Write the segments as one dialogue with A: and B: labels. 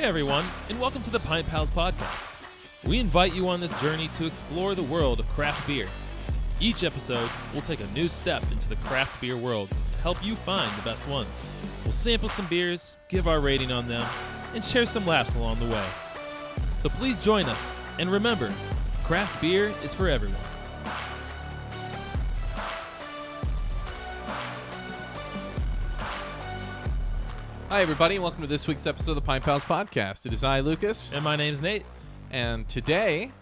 A: everyone, and welcome to the Pint Pals Podcast. We invite you on this journey to explore the world of craft beer. Each episode, we'll take a new step into the craft beer world to help you find the best ones. We'll sample some beers, give our rating on them, and share some laughs along the way. So please join us, and remember, craft beer is for everyone.
B: Hi, everybody, and welcome to this week's episode of the Pint Pals Podcast. It is I, Lucas,
A: And my name's Nate.
B: and today,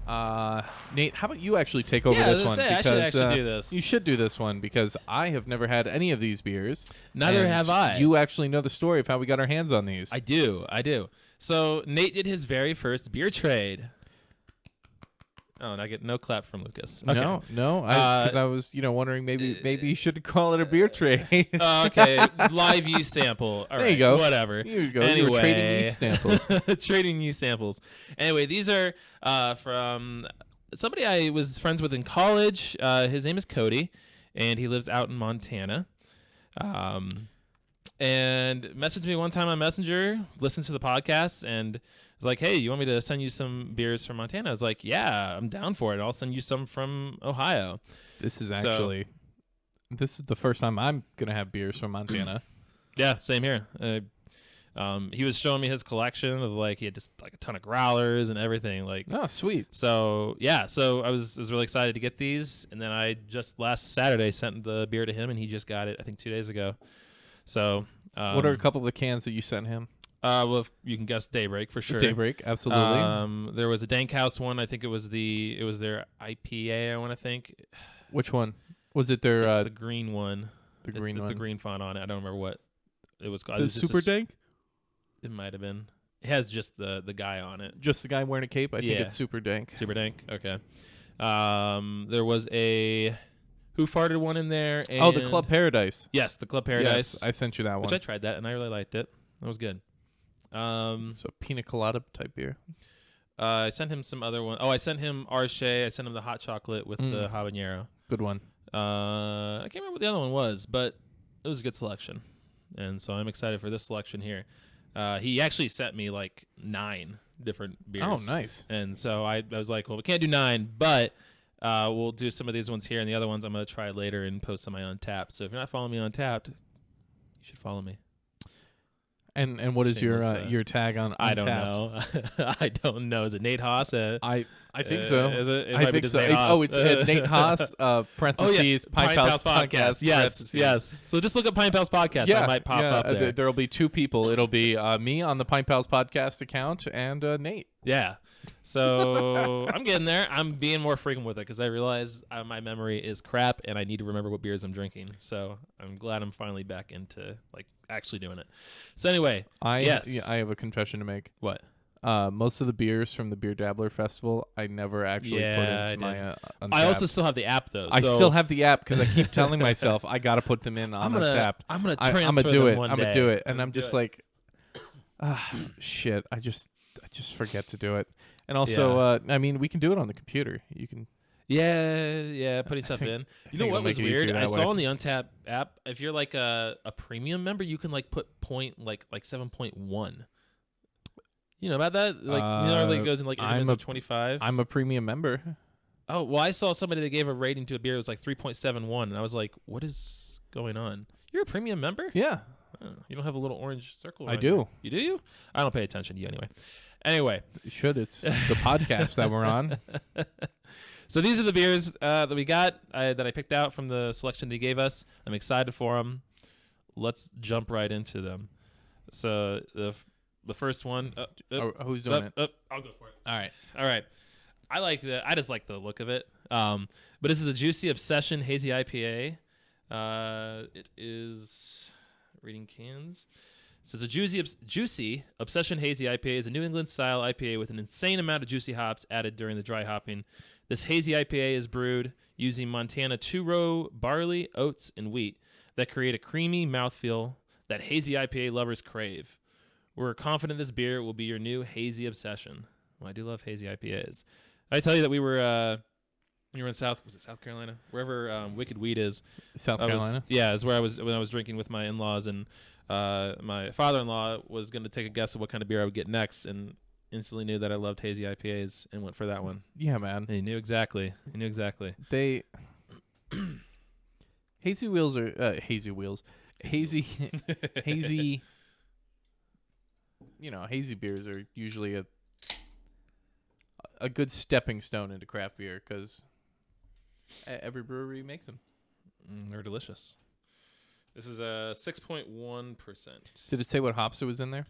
B: Nate, how about you actually take over
A: Yeah, I
B: this
A: was
B: one?
A: gonna say, I should actually do this.
B: You should do this one because I have never had any of these beers.
A: Neither
B: and
A: have I.
B: You actually know the story of how we got our hands on these.
A: I do. So Nate did his very first beer trade. Oh, and I get no clap from Lucas. Okay.
B: No, because I was, wondering maybe you should call it a beer trade.
A: Okay, live yeast sample. All
B: There
A: right,
B: you go.
A: Whatever.
B: Here you go.
A: Anyway,
B: You were trading yeast samples.
A: trading yeast samples. Anyway, these are from somebody I was friends with in college. His name is Cody, and he lives out in Montana. And messaged me one time on Messenger, listened to the podcast, and was like, "Hey, you want me to send you some beers from Montana?" I was like, "Yeah, I'm down for it. I'll send you some from Ohio."
B: This is the first time I'm going to have beers from Montana.
A: Yeah, same here. He was showing me his collection of he had just a ton of growlers and everything.
B: Oh, sweet.
A: So yeah, so I was really excited to get these, and then I just last Saturday sent the beer to him, and he just got it I think 2 days ago. So
B: What are a couple of the cans that you sent him?
A: Well, if you can guess Daybreak for sure.
B: Daybreak, absolutely.
A: There was a Dank House one. I think it was their IPA. I want to think.
B: Which one was it? Their
A: It's the green one.
B: the green one,
A: the green font on it. I don't remember what it was called.
B: the
A: It was just
B: Super Dank.
A: It might have been. It has just the guy on it.
B: Just the guy wearing a cape. I think
A: Yeah.
B: it's Super Dank.
A: Super Dank. Okay. There was a Who Farted one in there. And
B: The Club Paradise.
A: Yes, the Club Paradise.
B: Yes, I sent you that one.
A: Which I tried that and I really liked it. That was good.
B: So pina colada type beer.
A: I sent him some other one. Oh, I sent him Arche. I sent him the hot chocolate with the habanero.
B: Good one.
A: I can't remember what the other one was, but it was a good selection. And so I'm excited for this selection here. He actually sent me 9 different beers.
B: Oh, nice.
A: And so I was like, well, we can't do 9, but we'll do some of these ones here, and the other ones I'm going to try later and post on my Untapped. So if you're not following me on Untapped, you should follow me.
B: And what is
A: Shameless,
B: your tag on
A: I don't
B: Untapped?
A: know. I don't know. Is it Nate Haas?
B: I think so.
A: Is it?
B: I think so. It's Nate Haas, parentheses, Pint Pals Podcast.
A: Yes. So just look at Pint Pals Podcast.
B: Yeah,
A: I might pop up there.
B: There'll be 2 people. It'll be me on the Pint Pals Podcast account and Nate.
A: Yeah. So I'm getting there. I'm being more frequent with it because I realize my memory is crap and I need to remember what beers I'm drinking. So I'm glad I'm finally back into actually doing it. So anyway,
B: I have a confession to make.
A: What?
B: Most of the beers from the Beer Dabbler Festival, I never actually put into my Untapped.
A: I also still have the app though.
B: I still have the app because I keep telling myself I got to put them in on Untapped.
A: I'm gonna transfer
B: I'm gonna do
A: them
B: it.
A: one
B: I'm gonna
A: day.
B: do it, and I'm just shit. I just forget to do it. And also, we can do it on the computer. You can.
A: Yeah, putting stuff in. You know
B: it'll
A: what was
B: make it easier
A: weird? I
B: that
A: saw
B: way.
A: on the Untapped app, if you're a premium member, you can put point 7.1. You know about that? It goes in increments of 25.
B: I'm a premium member.
A: Oh, well, I saw somebody that gave a rating to a beer. It was 3.71, and I was like, what is going on? You're a premium member?
B: Yeah,
A: Oh, you don't have a little orange circle?
B: I
A: around
B: do.
A: You do? You? I don't pay attention to you anyway.
B: you should. It's the podcast that we're on.
A: So these are the beers that we got that I picked out from the selection that he gave us. I'm excited for them. Let's jump right into them. So the first one.
B: Who's doing it?
A: I'll go for it.
B: All right.
A: I just like the look of it. But this is the Juicy Obsession Hazy IPA. It is reading cans. So it's a Juicy Obsession Hazy IPA is a New England style IPA with an insane amount of juicy hops added during the dry hopping. This hazy IPA is brewed using Montana 2-row barley, oats, and wheat that create a creamy mouthfeel that hazy IPA lovers crave. We're confident this beer will be your new hazy obsession. Well, I do love hazy IPAs. I tell you that we were When you were in South Carolina? Wherever Wicked Weed is.
B: South
A: I was-
B: Carolina.
A: yeah, is where I was when I was drinking with my in-laws, and my father-in-law was going to take a guess of what kind of beer I would get next, and instantly knew that I loved hazy IPAs and went for that one.
B: Yeah, man.
A: And he knew exactly.
B: They hazy wheels are hazy wheels. Hazy hazy hazy beers are usually a good stepping stone into craft beer because every brewery makes them.
A: They're delicious. This is a 6.1%.
B: Did it say what hops it was in there?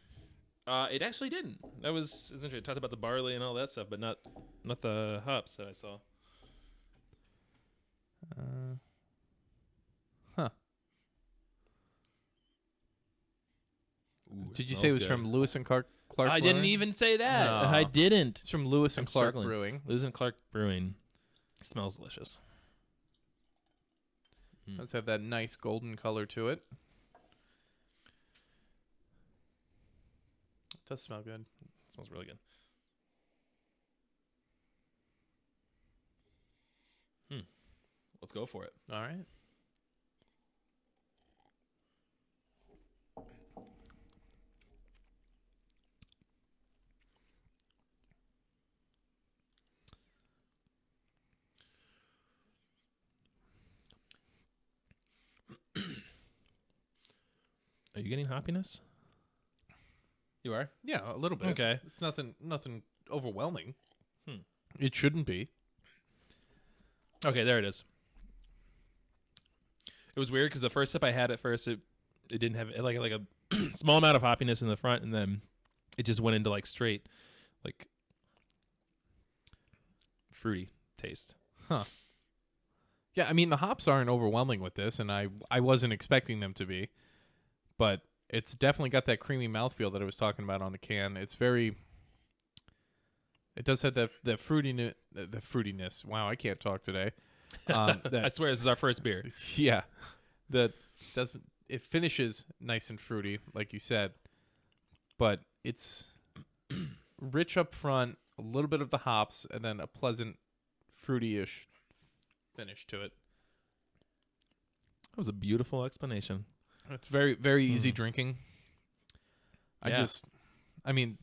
A: It actually didn't. That was interesting. It talked about the barley and all that stuff, but not the hops that I saw.
B: Huh.
A: Ooh,
B: Did you say it was from Lewis and Clark?
A: I didn't
B: Brewing?
A: even say that.
B: No.
A: I didn't.
B: It's from Lewis and
A: I'm
B: Clark
A: struggling.
B: Brewing.
A: Lewis and Clark Brewing. Smells delicious.
B: Let's have that nice golden color to it. It does smell good.
A: It smells really good. Let's go for it.
B: All right.
A: Are you getting hoppiness? You are?
B: Yeah, a little bit.
A: Okay.
B: It's nothing overwhelming.
A: Hmm.
B: It shouldn't be.
A: Okay, there it is. It was weird because the first sip I had at first, it didn't have like a small amount of hoppiness in the front, and then it just went into like straight, like fruity taste.
B: Huh. Yeah, I mean the hops aren't overwhelming with this, and I wasn't expecting them to be, but it's definitely got that creamy mouthfeel that I was talking about on the can. It's very. It does have the fruitiness. Wow, I can't talk today.
A: I
B: That
A: swear this is our first beer.
B: yeah, that doesn't. It finishes nice and fruity, like you said, but it's rich up front, a little bit of the hops, and then a pleasant fruity-ish finish to it.
A: That was a beautiful explanation.
B: It's very, very easy drinking.
A: Yeah.
B: I mean,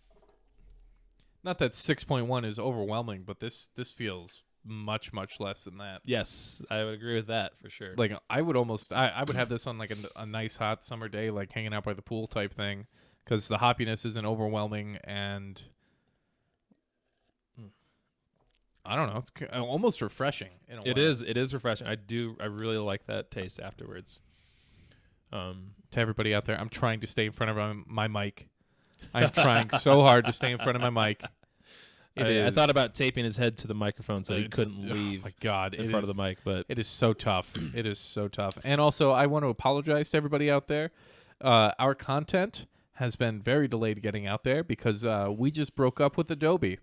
B: not that 6.1 is overwhelming, but this feels much, much less than that.
A: Yes, I would agree with that for sure.
B: Like I would have this on like a nice hot summer day, like hanging out by the pool type thing, because the hoppiness isn't overwhelming, and I don't know, it's almost refreshing in a way.
A: It is refreshing. I really like that taste afterwards.
B: To everybody out there, I'm trying to stay in front of my mic. I'm trying so hard to stay in front of my mic.
A: I thought about taping his head to the microphone so he couldn't leave
B: Oh my God,
A: in front of the mic, but
B: it is so tough. It is so tough. And also, I want to apologize to everybody out there. Our content has been very delayed getting out there because we just broke up with Adobe.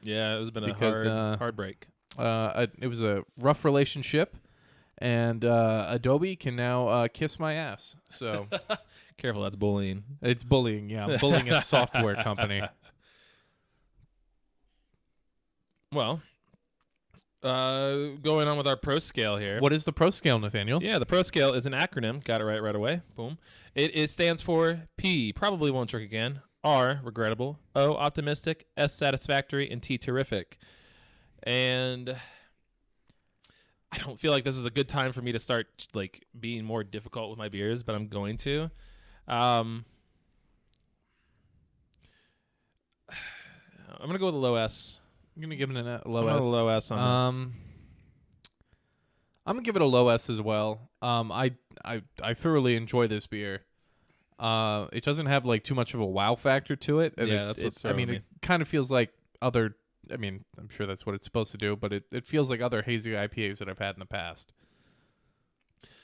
A: yeah, it was been
B: Because,
A: a hard break.
B: It was a rough relationship, and Adobe can now kiss my ass. So
A: Careful, that's bullying.
B: it's bullying. Yeah, I'm bullying a software company.
A: Well, going on with our pro scale here.
B: What is the pro scale, Nathaniel?
A: Yeah, the pro scale is an acronym. Got it right away. Boom. It stands for P, probably won't drink again. R, regrettable. O, optimistic. S, satisfactory. And T, terrific. And I don't feel like this is a good time for me to start like being more difficult with my beers, but I'm going to. I'm gonna go with a low S.
B: I'm gonna give it a
A: I'm
B: low
A: gonna
B: S.
A: go low S on this.
B: I'm gonna give it a low S as well. I thoroughly enjoy this beer. It doesn't have like too much of a wow factor to it. And
A: Yeah, that's what's
B: I mean,
A: throwing
B: it kind of feels like other. I mean, I'm sure that's what it's supposed to do, but it feels like other hazy IPAs that I've had in the past,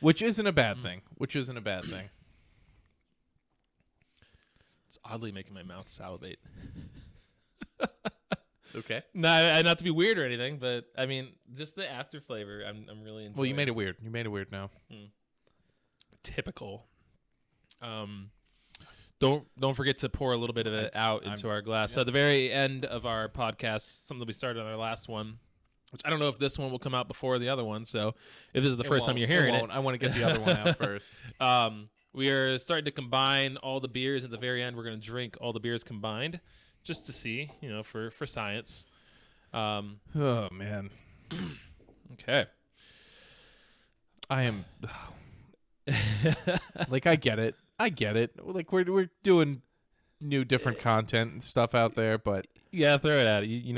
B: which isn't a bad thing.
A: It's oddly making my mouth salivate.
B: Okay.
A: Not to be weird or anything, but I mean, just the after flavor. I'm really enjoying.
B: Well, you made it weird. You made it weird now.
A: Typical. Don't forget to pour a little bit of it out into our glass. So at the very end of our podcast, something that we started on our last one, which I don't know if this one will come out before the other one. So if this is the
B: It
A: first time
B: won't.
A: you're hearing it,
B: won't. I want to get the other one out first.
A: We are starting to combine all the beers at the very end. We're going to drink all the beers combined just to see, for science.
B: Oh man,
A: Okay.
B: I am like I get it. Like we're doing new different content and stuff out there, but
A: Yeah, throw it at it. You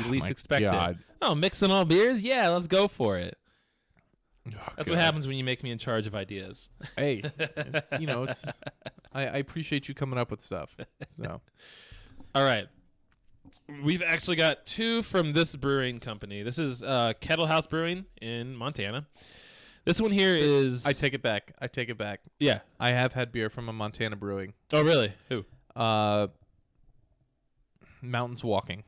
A: least
B: my
A: expect
B: God.
A: it. Oh, mixing all beers? Yeah, let's go for it. That's what
B: God.
A: happens when you make me in charge of ideas.
B: Hey, it's I appreciate you coming up with stuff. So
A: All right. We've actually got 2 from this brewing company. This is Kettle House Brewing in Montana. This one here is...
B: I take it back.
A: Yeah.
B: I have had beer from a Montana brewing.
A: Oh, really? Who?
B: Mountains Walking.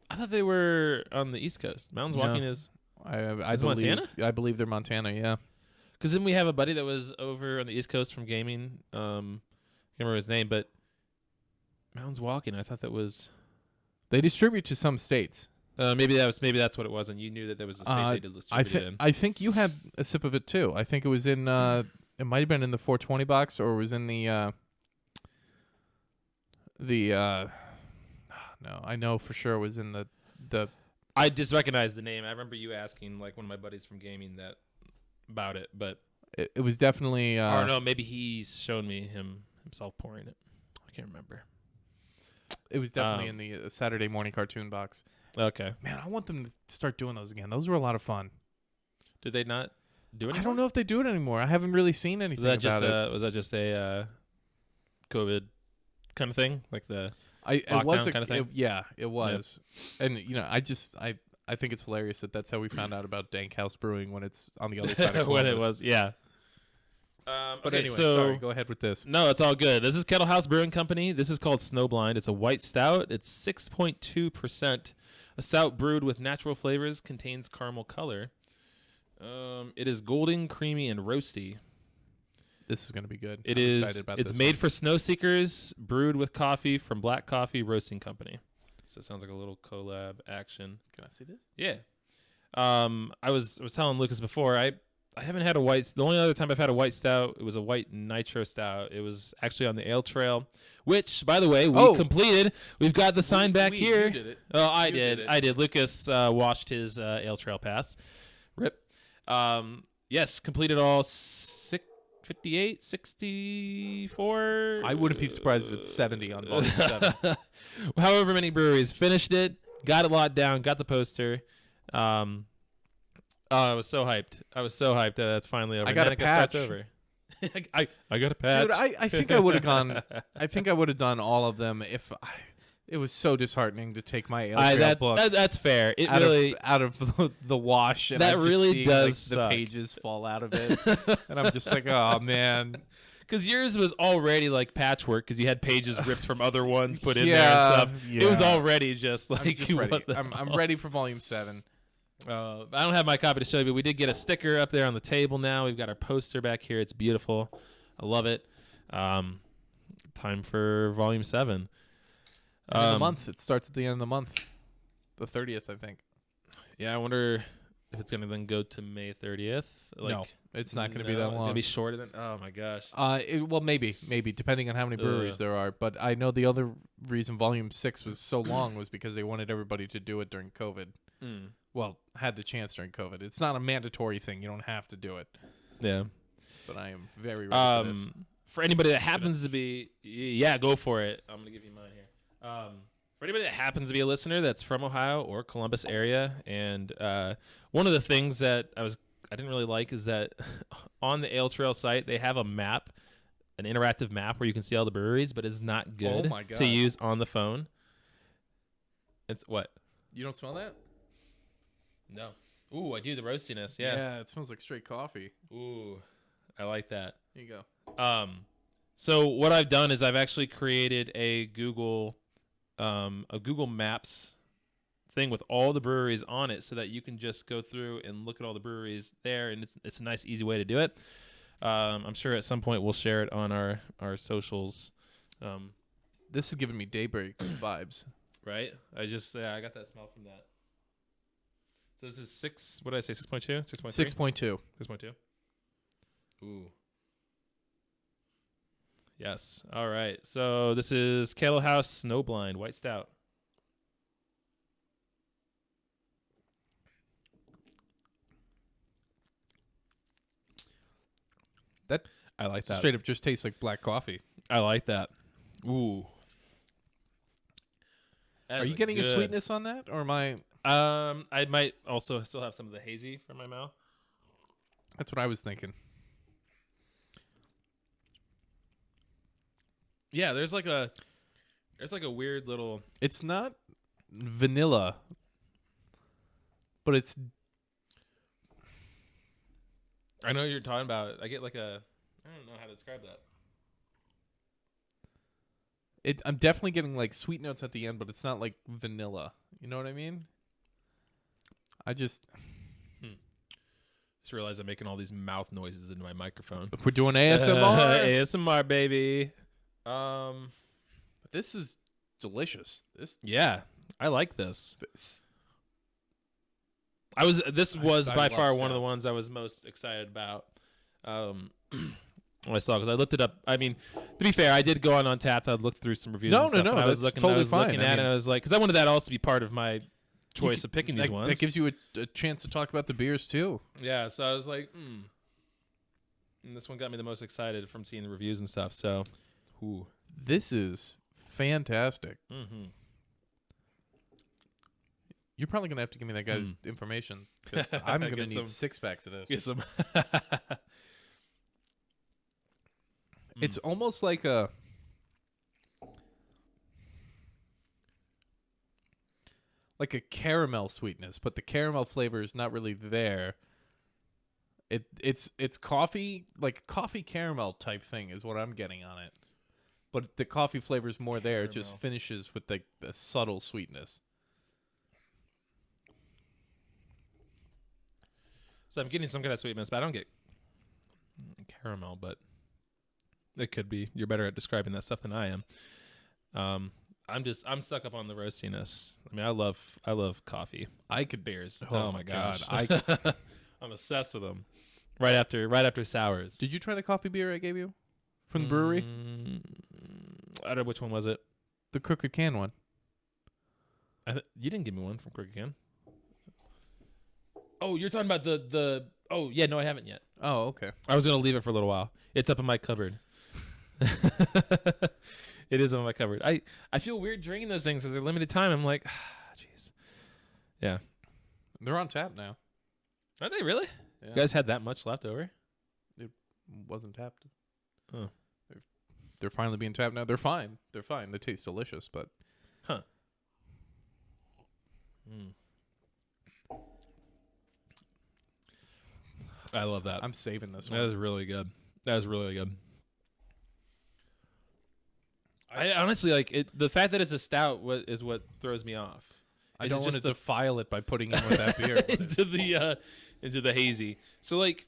A: I thought they were on the East Coast. Mountains
B: No.
A: Walking is...
B: I
A: Is
B: believe
A: Montana?
B: I believe they're Montana. Yeah.
A: Because then we have a buddy that was over on the East Coast from gaming. Can't remember his name, but Mountains Walking. I thought that was...
B: They distribute to some states.
A: Maybe that's what it was, and you knew that there was a state they did distribute it in.
B: I think you had a sip of it too. I think it was in it might have been in the 420 box, or it was in the no, I know for sure it was in the
A: I just recognized the name. I remember you asking like one of my buddies from gaming that about it, but
B: it was definitely
A: or no, maybe he's shown me himself pouring it. I can't remember.
B: It was definitely in the Saturday morning cartoon box.
A: Okay.
B: Man, I want them to start doing those again. Those were a lot of fun.
A: Did they not do it?
B: I don't know if they do it anymore. I haven't really seen anything about it.
A: Was that just a COVID kind of thing, like the
B: It was
A: lockdown kind of thing?
B: It was. And I think it's hilarious that that's how we found out about Dank House Brewing when it's on the other side of
A: when
B: Columbus.
A: it was, yeah.
B: But
A: okay,
B: anyway,
A: so
B: sorry, go ahead with this.
A: no, it's all good. This is Kettle House Brewing Company. This is called Snowblind. It's a white stout. It's 6.2%. A stout brewed with natural flavors, contains caramel color. It is golden, creamy, and roasty.
B: This is going to be good.
A: I'm
B: excited
A: is.
B: about
A: It's
B: this
A: made
B: one.
A: for snow seekers, brewed with coffee from Black Coffee Roasting Company. So it sounds like a little collab action.
B: Can I see this?
A: Yeah. I was telling Lucas before, I haven't had a white. The only other time I've had a white stout, it was a white nitro stout. It was actually on the Ale Trail, which, by the way, we completed. We've got the sign back here.
B: You did it.
A: Oh, I
B: You
A: did.
B: did it.
A: I did. Lucas washed his Ale Trail pass. Rip. Yes, completed all 58, 64.
B: I wouldn't be surprised if it's 70 on volume 7.
A: However many breweries finished it, got it locked down, got the poster. I was so hyped. that that's finally over.
B: I got
A: And
B: a
A: then it starts
B: patch.
A: over. I got a patch.
B: Dude, I think I would have gone. I think I would have done all of them if it was so disheartening to take my Ale Trail book
A: that's fair. It
B: out
A: really
B: of the wash, and
A: That
B: I'm just
A: really
B: seeing,
A: does
B: like,
A: suck.
B: the pages fall out of it, and I'm just like, oh man.
A: because yours was already like patchwork because you had pages ripped from other ones put in there
B: Yeah,
A: and stuff. It was
B: yeah.
A: already just like
B: I'm just ready.
A: what the
B: I'm
A: hell?
B: ready for volume 7.
A: I don't have my copy to show you, but we did get a sticker up there on the table now. We've got our poster back here. It's beautiful. I love it. Time for volume 7.
B: End of the month. It starts at the end of the month, the 30th, I think.
A: Yeah, I wonder if it's going to then go to May 30th.
B: No, it's not going to be that long.
A: It's going to be shorter than... Oh, my gosh.
B: Well, maybe, depending on how many breweries there are. But I know the other reason Volume 6 was so long was because they wanted everybody to do it during COVID.
A: Mm.
B: Well, had the chance during COVID. It's not a mandatory thing. You don't have to do it.
A: Yeah.
B: But I am very ready for this.
A: For anybody that happens to be... Yeah, go for it. I'm going to give you mine here. For anybody that happens to be a listener that's from Ohio or Columbus area, and one of the things that I didn't really like is that on the Ale Trail site they have a map, an interactive map where you can see all the breweries, but it's not good
B: my God.
A: to use on the phone. It's what?
B: You don't smell that?
A: No. Ooh, I do the roastiness. Yeah.
B: It smells like straight coffee.
A: Ooh, I like that.
B: Here you go.
A: So what I've done is I've actually created a Google Maps thing with all the breweries on it so that you can just go through and look at all the breweries there, and it's a nice, easy way to do it. I'm sure at some point we'll share it on our socials.
B: This is giving me Daybreak vibes.
A: Right? I got that smell from that. So this is 6. What did I say? 6.2? 6.3?
B: 6.2.
A: 6.2. Ooh. Yes. All right. So this is Kettle House Snowblind White Stout.
B: That
A: I like that.
B: straight up just tastes like black coffee.
A: I like that. Ooh. That
B: Are
A: is
B: you getting a
A: good.
B: sweetness on that, or am I?
A: I might also still have some of the hazy from my mouth.
B: That's what I was thinking.
A: Yeah, there's like a weird little.
B: It's not vanilla, but it's.
A: I know what you're talking about. I get like a. I don't know how to describe that.
B: I'm definitely getting like sweet notes at the end, but it's not like vanilla. You know what I mean? I just
A: realized I'm making all these mouth noises into my microphone.
B: we're doing ASMR.
A: ASMR, baby.
B: This is delicious.
A: Yeah, I like this.
B: This
A: This was
B: I
A: by
B: love
A: far one of the
B: stouts.
A: ones I was most excited about. When I saw, because I looked it up. I mean, to be fair, I did go on Untappd. I looked through some reviews.
B: No,
A: and stuff,
B: no,
A: and I was
B: that's
A: looking,
B: totally
A: I was
B: fine.
A: looking
B: I
A: at it,
B: mean-
A: and I was like, because I wanted that also to be part of my choice of picking these ones.
B: That gives you a chance to talk about the beers too.
A: Yeah, so I was like, And this one got me the most excited from seeing the reviews and stuff. So, ooh.
B: This is fantastic.
A: Mm-hmm.
B: You're probably gonna have to give me that guy's information because I'm gonna
A: Get
B: need
A: some-
B: 6 packs of this.
A: Get some.
B: It's almost like a caramel sweetness, but the caramel flavor is not really there. It's coffee, like coffee caramel type thing is what I'm getting on it. But the coffee flavor is more there. It just
A: Caramel.
B: finishes with the subtle sweetness.
A: So I'm getting some kind of sweetness, but I don't get caramel, but it could be. You're better at describing that stuff than I am. I'm stuck up on the roastiness. I mean, I love coffee.
B: I could
A: Beers.
B: Oh
A: Oh,
B: my
A: my
B: God,
A: gosh. I'm obsessed with them. Right after sours.
B: Did you try the coffee beer I gave you from the brewery?
A: I don't know which one was it.
B: The crooked can one.
A: You didn't give me one from Crooked Can. Oh, you're talking about the. Oh yeah, no, I haven't yet.
B: Oh, okay.
A: I was gonna leave it for a little while. It's up in my cupboard. It is on my cupboard. I feel weird drinking those things because they're limited time. I'm like, jeez. Yeah.
B: They're on tap now.
A: Are they really?
B: Yeah.
A: You guys had that much left over?
B: Wasn't tapped.
A: Oh.
B: They're finally being tapped now. They're fine. They're fine. They taste delicious, but
A: I love that.
B: I'm saving this
A: That
B: one.
A: is really good. That is really good. I honestly like it. The fact that it's a stout is what throws me off.
B: I
A: Is
B: don't
A: it
B: want
A: just
B: to defile it by putting in with that beer.
A: into the hazy. So like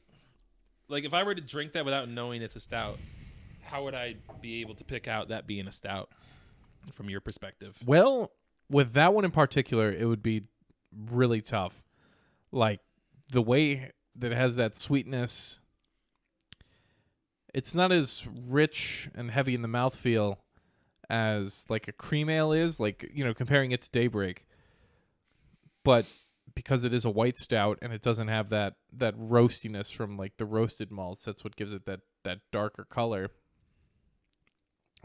A: if I were to drink that without knowing it's a stout, how would I be able to pick out that being a stout from your perspective?
B: Well, with that one in particular, it would be really tough. Like the way that it has that sweetness, it's not as rich and heavy in the mouthfeel as like a cream ale is, like, you know, comparing it to Daybreak. But because it is a white stout and it doesn't have that roastiness from like the roasted malts, that's what gives it that darker color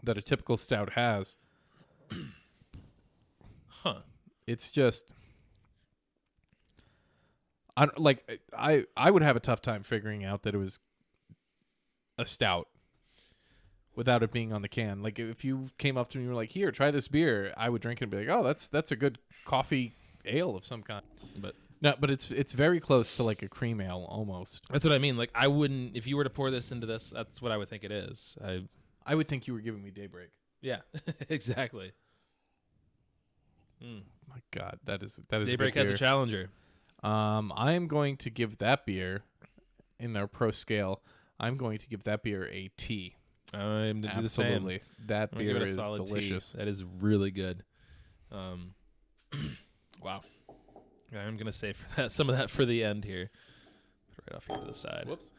B: that a typical stout has.
A: Huh.
B: It's just I would have a tough time figuring out that it was a stout without it being on the can. Like if you came up to me and were like, "Here, try this beer," I would drink it and be like, "Oh, that's a good coffee ale of some kind."
A: But
B: No, but it's very close to like a cream ale almost.
A: that's what I mean. Like I wouldn't, if you were to pour this into this, that's what I would think it is.
B: I would think you were giving me Daybreak.
A: Yeah, exactly.
B: My God, that is a
A: Daybreak
B: good
A: has
B: beer.
A: a challenger.
B: I am going to give that beer in their pro scale. I'm going to give that beer a T.
A: I'm gonna do the same.
B: Absolutely, that
A: I'm gonna give
B: beer
A: it a
B: is
A: solid T.
B: delicious.
A: That is really good. Wow. Yeah, I'm gonna save for that some of that for the end here. Put it right off here to the side.
B: Whoops.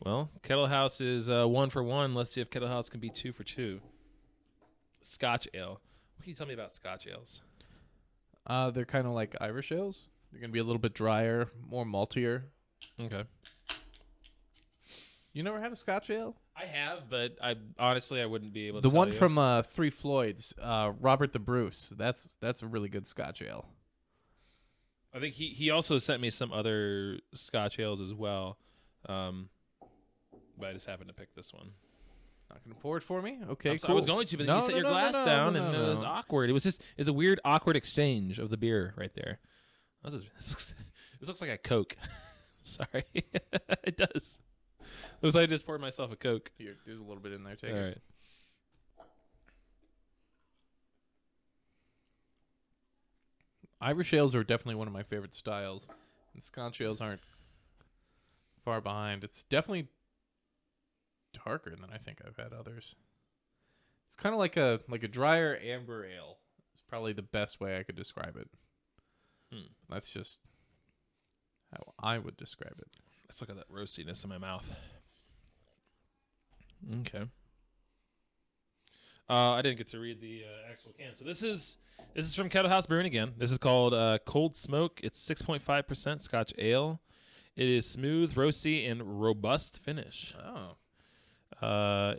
A: Well, Kettle House is 1 for 1. Let's see if Kettle House can be 2 for 2. Scotch ale. What can you tell me about Scotch ales?
B: They're kind of like Irish ales. They're gonna be a little bit drier, more maltier.
A: Okay.
B: You never had a Scotch ale?
A: I have, but I wouldn't be able to
B: The
A: tell
B: one
A: you.
B: from Three Floyds, Robert the Bruce. That's a really good Scotch ale.
A: I think he also sent me some other Scotch ales as well. But I just happened to pick this one.
B: Not gonna pour it for me? Okay,
A: I
B: cool.
A: was going to, but then you set your glass down, and it was awkward. It was a weird, awkward exchange of the beer right there. This looks like a Coke. Sorry, it does. It looks like I just poured myself a Coke.
B: Here, there's a little bit in there. Take
A: All
B: it.
A: right.
B: Irish ales are definitely one of my favorite styles, and Scotch ales aren't far behind. It's definitely darker than I think I've had others. It's kind of like a drier amber ale. It's probably the best way I could describe it. That's just how I would describe it.
A: Let's look at that roastiness in my mouth. Okay. I didn't get to read the actual can. So this is from Kettle House Brewing again. This is called Cold Smoke. It's 6.5% Scotch ale. It is smooth, roasty, and robust finish.
B: Oh.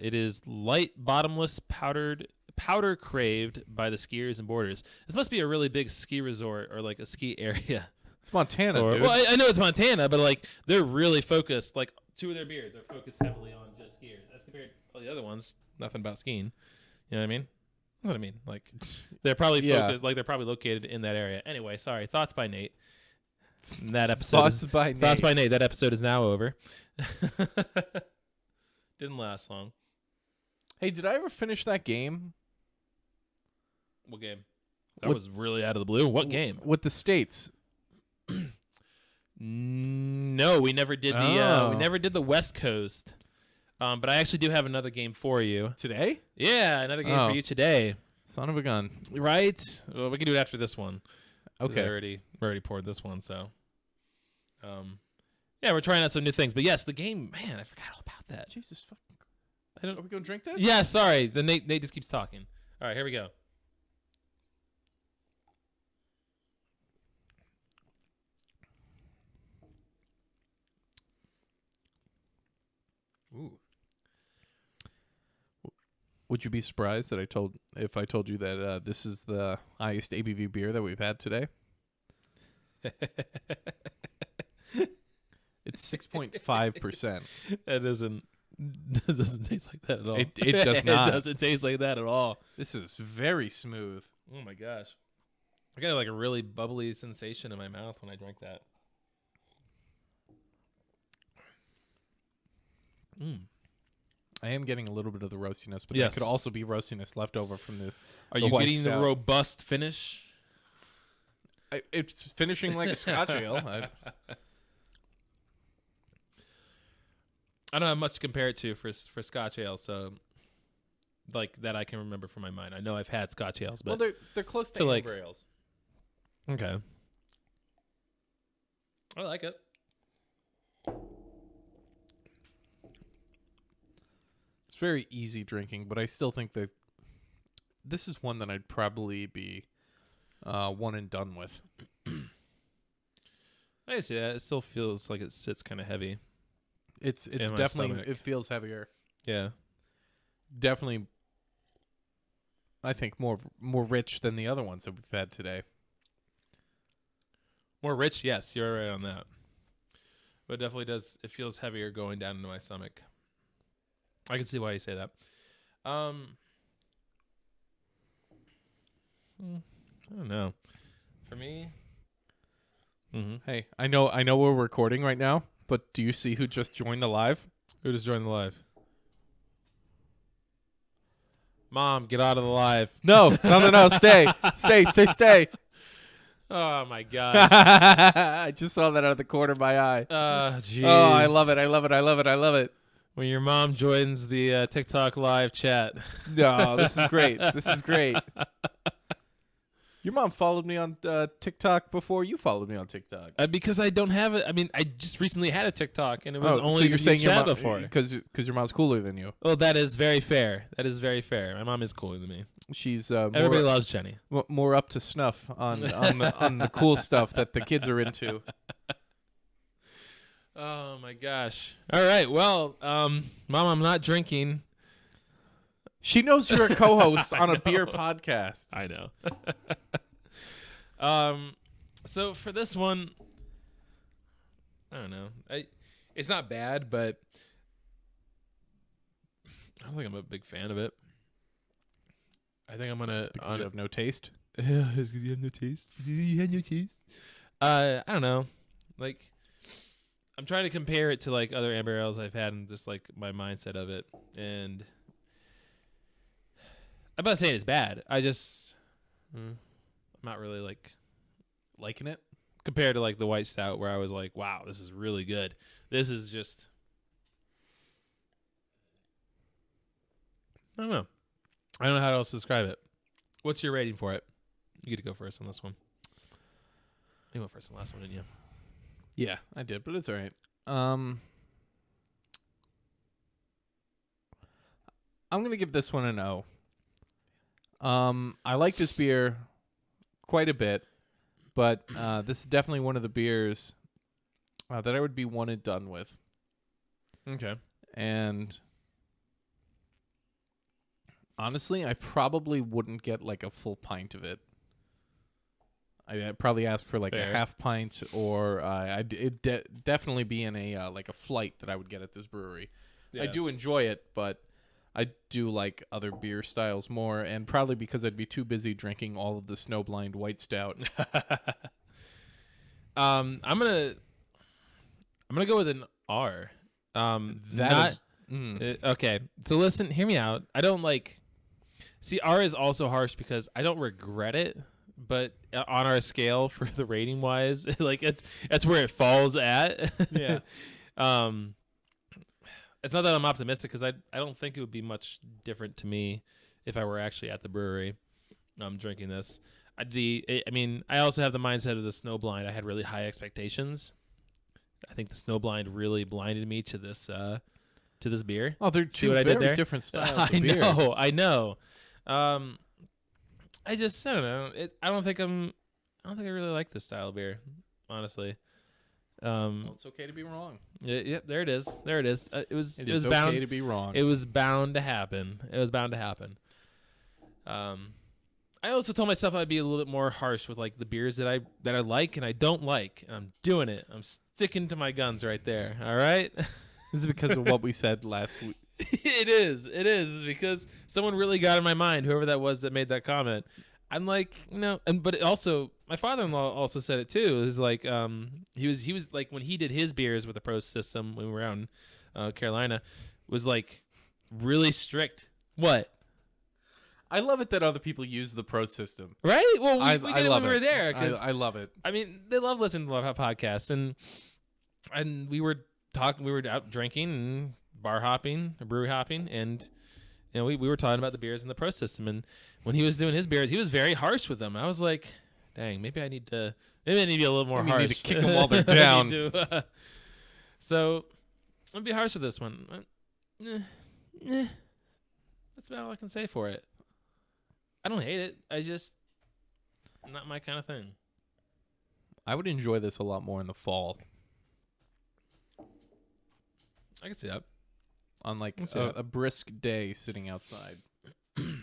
A: It is light, bottomless, powder craved by the skiers and boarders. This must be a really big ski resort or like a ski area.
B: It's Montana, dude.
A: Well, I know it's Montana, but like they're really focused. Like 2 of their beers are focused heavily on just skiers, as compared to all the other ones. Nothing about skiing. You know what I mean? That's what I mean. Like they're probably focused. Like they're probably located in that area. Anyway, sorry. Thoughts by Nate. That episode.
B: Thoughts by Nate.
A: That episode is now over. Didn't last long.
B: Hey, did I ever finish that game?
A: What game? That was really out of the blue. What game?
B: With the States.
A: No, we never did the West Coast. But I actually do have another game for you
B: Today?
A: Yeah, another game for you today.
B: Son of a gun.
A: Right? Well, we can do it after this one.
B: Okay.
A: We already poured this one, so. Yeah, we're trying out some new things. But yes, the game, man, I forgot all about that.
B: Jesus fucking. Are we gonna drink this?
A: Yeah, sorry. Nate just keeps talking. All right, here we go. Ooh.
B: Would you be surprised that if I told you that this is the highest ABV beer that we've had today? It's 6.5%.
A: That doesn't taste like that at all.
B: It does not.
A: It doesn't taste like that at all.
B: This is very smooth.
A: Oh my gosh. I got like a really bubbly sensation in my mouth when I drank that.
B: I am getting a little bit of the roastiness, but
A: yes.
B: That could also be roastiness left over from the.
A: Are you getting the robust finish?
B: It's finishing like a Scotch ale.
A: I don't have much to compare it to for Scotch ale, so like that I can remember from my mind. I know I've had Scotch ales, but
B: they're close to
A: like
B: amber ales.
A: Okay, I like it.
B: It's very easy drinking, but I still think that this is one that I'd probably be one and done with.
A: I see that. It still feels like it sits kind of heavy.
B: It's
A: in my
B: definitely
A: stomach.
B: It feels heavier.
A: Yeah,
B: Definitely. I think more rich than the other ones that we've had today.
A: more rich. Yes, you're right on that. But it definitely does. It feels heavier going down into my stomach. I can see why you say that. I don't know. For me,
B: Hey, I know we're recording right now, but do you see who just joined the live?
A: Who just joined the live? Mom, get out of the live.
B: No, stay. Stay.
A: Oh my gosh.
B: I just saw that out of the corner of my eye.
A: Jeez.
B: Oh, I love it.
A: When your mom joins the TikTok live chat.
B: No, this is great. Your mom followed me on TikTok before you followed me on TikTok.
A: Because I don't have it. I mean, I just recently had a TikTok, and it was only
B: so you're saying your
A: chat
B: mom
A: before.
B: because your mom's cooler than you.
A: Well, that is very fair. That is very fair. My mom is cooler than me.
B: She's
A: Everybody loves Jenny.
B: more up to snuff on the cool stuff that the kids are into.
A: Oh my gosh! All right, well, Mom, I'm not drinking.
B: She knows you're a co-host on a beer podcast.
A: I know. So for this one, I don't know. It's not bad, but I don't think I'm a big fan of it. I think I'm gonna.
B: Because you have no taste.
A: Yeah, because you have no taste. You have no taste. I don't know. Like, I'm trying to compare it to like other amber ales I've had and just like my mindset of it, and I'm not saying it's bad. I just, I'm not really like
B: Liking it?
A: compared to like the white stout where I was like, wow, this is really good. This is just, I don't know. I don't know how else to describe it. What's your rating for it? You get to go first on this one. You went first on the last one, didn't you?
B: Yeah, I did, but it's all right. I'm gonna give this one an O. I like this beer quite a bit, but this is definitely one of the beers that I would be one and done with.
A: Okay.
B: And honestly, I probably wouldn't get like a full pint of it. I'd probably ask for like
A: Fair.
B: a half pint, or it'd definitely be in a like a flight that I would get at this brewery. I do enjoy it, but I do like other beer styles more, and probably because I'd be too busy drinking all of the Snowblind White Stout.
A: I'm gonna go with an R. Okay. So listen, hear me out. I don't like. See, R is also harsh because I don't regret it, but on our scale for the rating wise, like that's where it falls at.
B: Yeah.
A: It's not that I'm optimistic because I don't think it would be much different to me if I were actually at the brewery drinking this. I mean, I also have the mindset of the Snowblind. I had really high expectations. I think the Snowblind really blinded me to this beer.
B: Oh, they're two very different styles of beer.
A: I know. I don't know. I don't think I really like this style of beer, honestly.
B: Well, it's okay to be wrong.
A: Yeah, there it is. It was
B: okay
A: bound
B: to be wrong.
A: It was bound to happen. I also told myself I'd be a little bit more harsh with like the beers that I like and I don't like. And I'm doing it. I'm sticking to my guns right there. All right.
B: This is because of what we said last week.
A: It is because someone really got in my mind, whoever that was that made that comment. I'm like, but it also, my father-in-law also said it too. It was like, he was like, when he did his beers with the Pro system when we were out in Carolina, was like really strict. What?
B: I love it that other people use the Pro system.
A: Right? Well, we
B: I
A: did it
B: love
A: when we were
B: it.
A: there.
B: I love it.
A: I mean, they love listening to our podcasts, and we were out drinking and bar hopping, brewery hopping, and we were talking about the beers in the Pro system. And when he was doing his beers, he was very harsh with them. I was like, dang, maybe I need to be a little more harsh.
B: You need to kick them while they're down.
A: So I'm gonna be harsh with this one. That's about all I can say for it. I don't hate it. I just not my kind of thing.
B: I would enjoy this a lot more in the fall.
A: I can see that.
B: On like a brisk day sitting outside. Do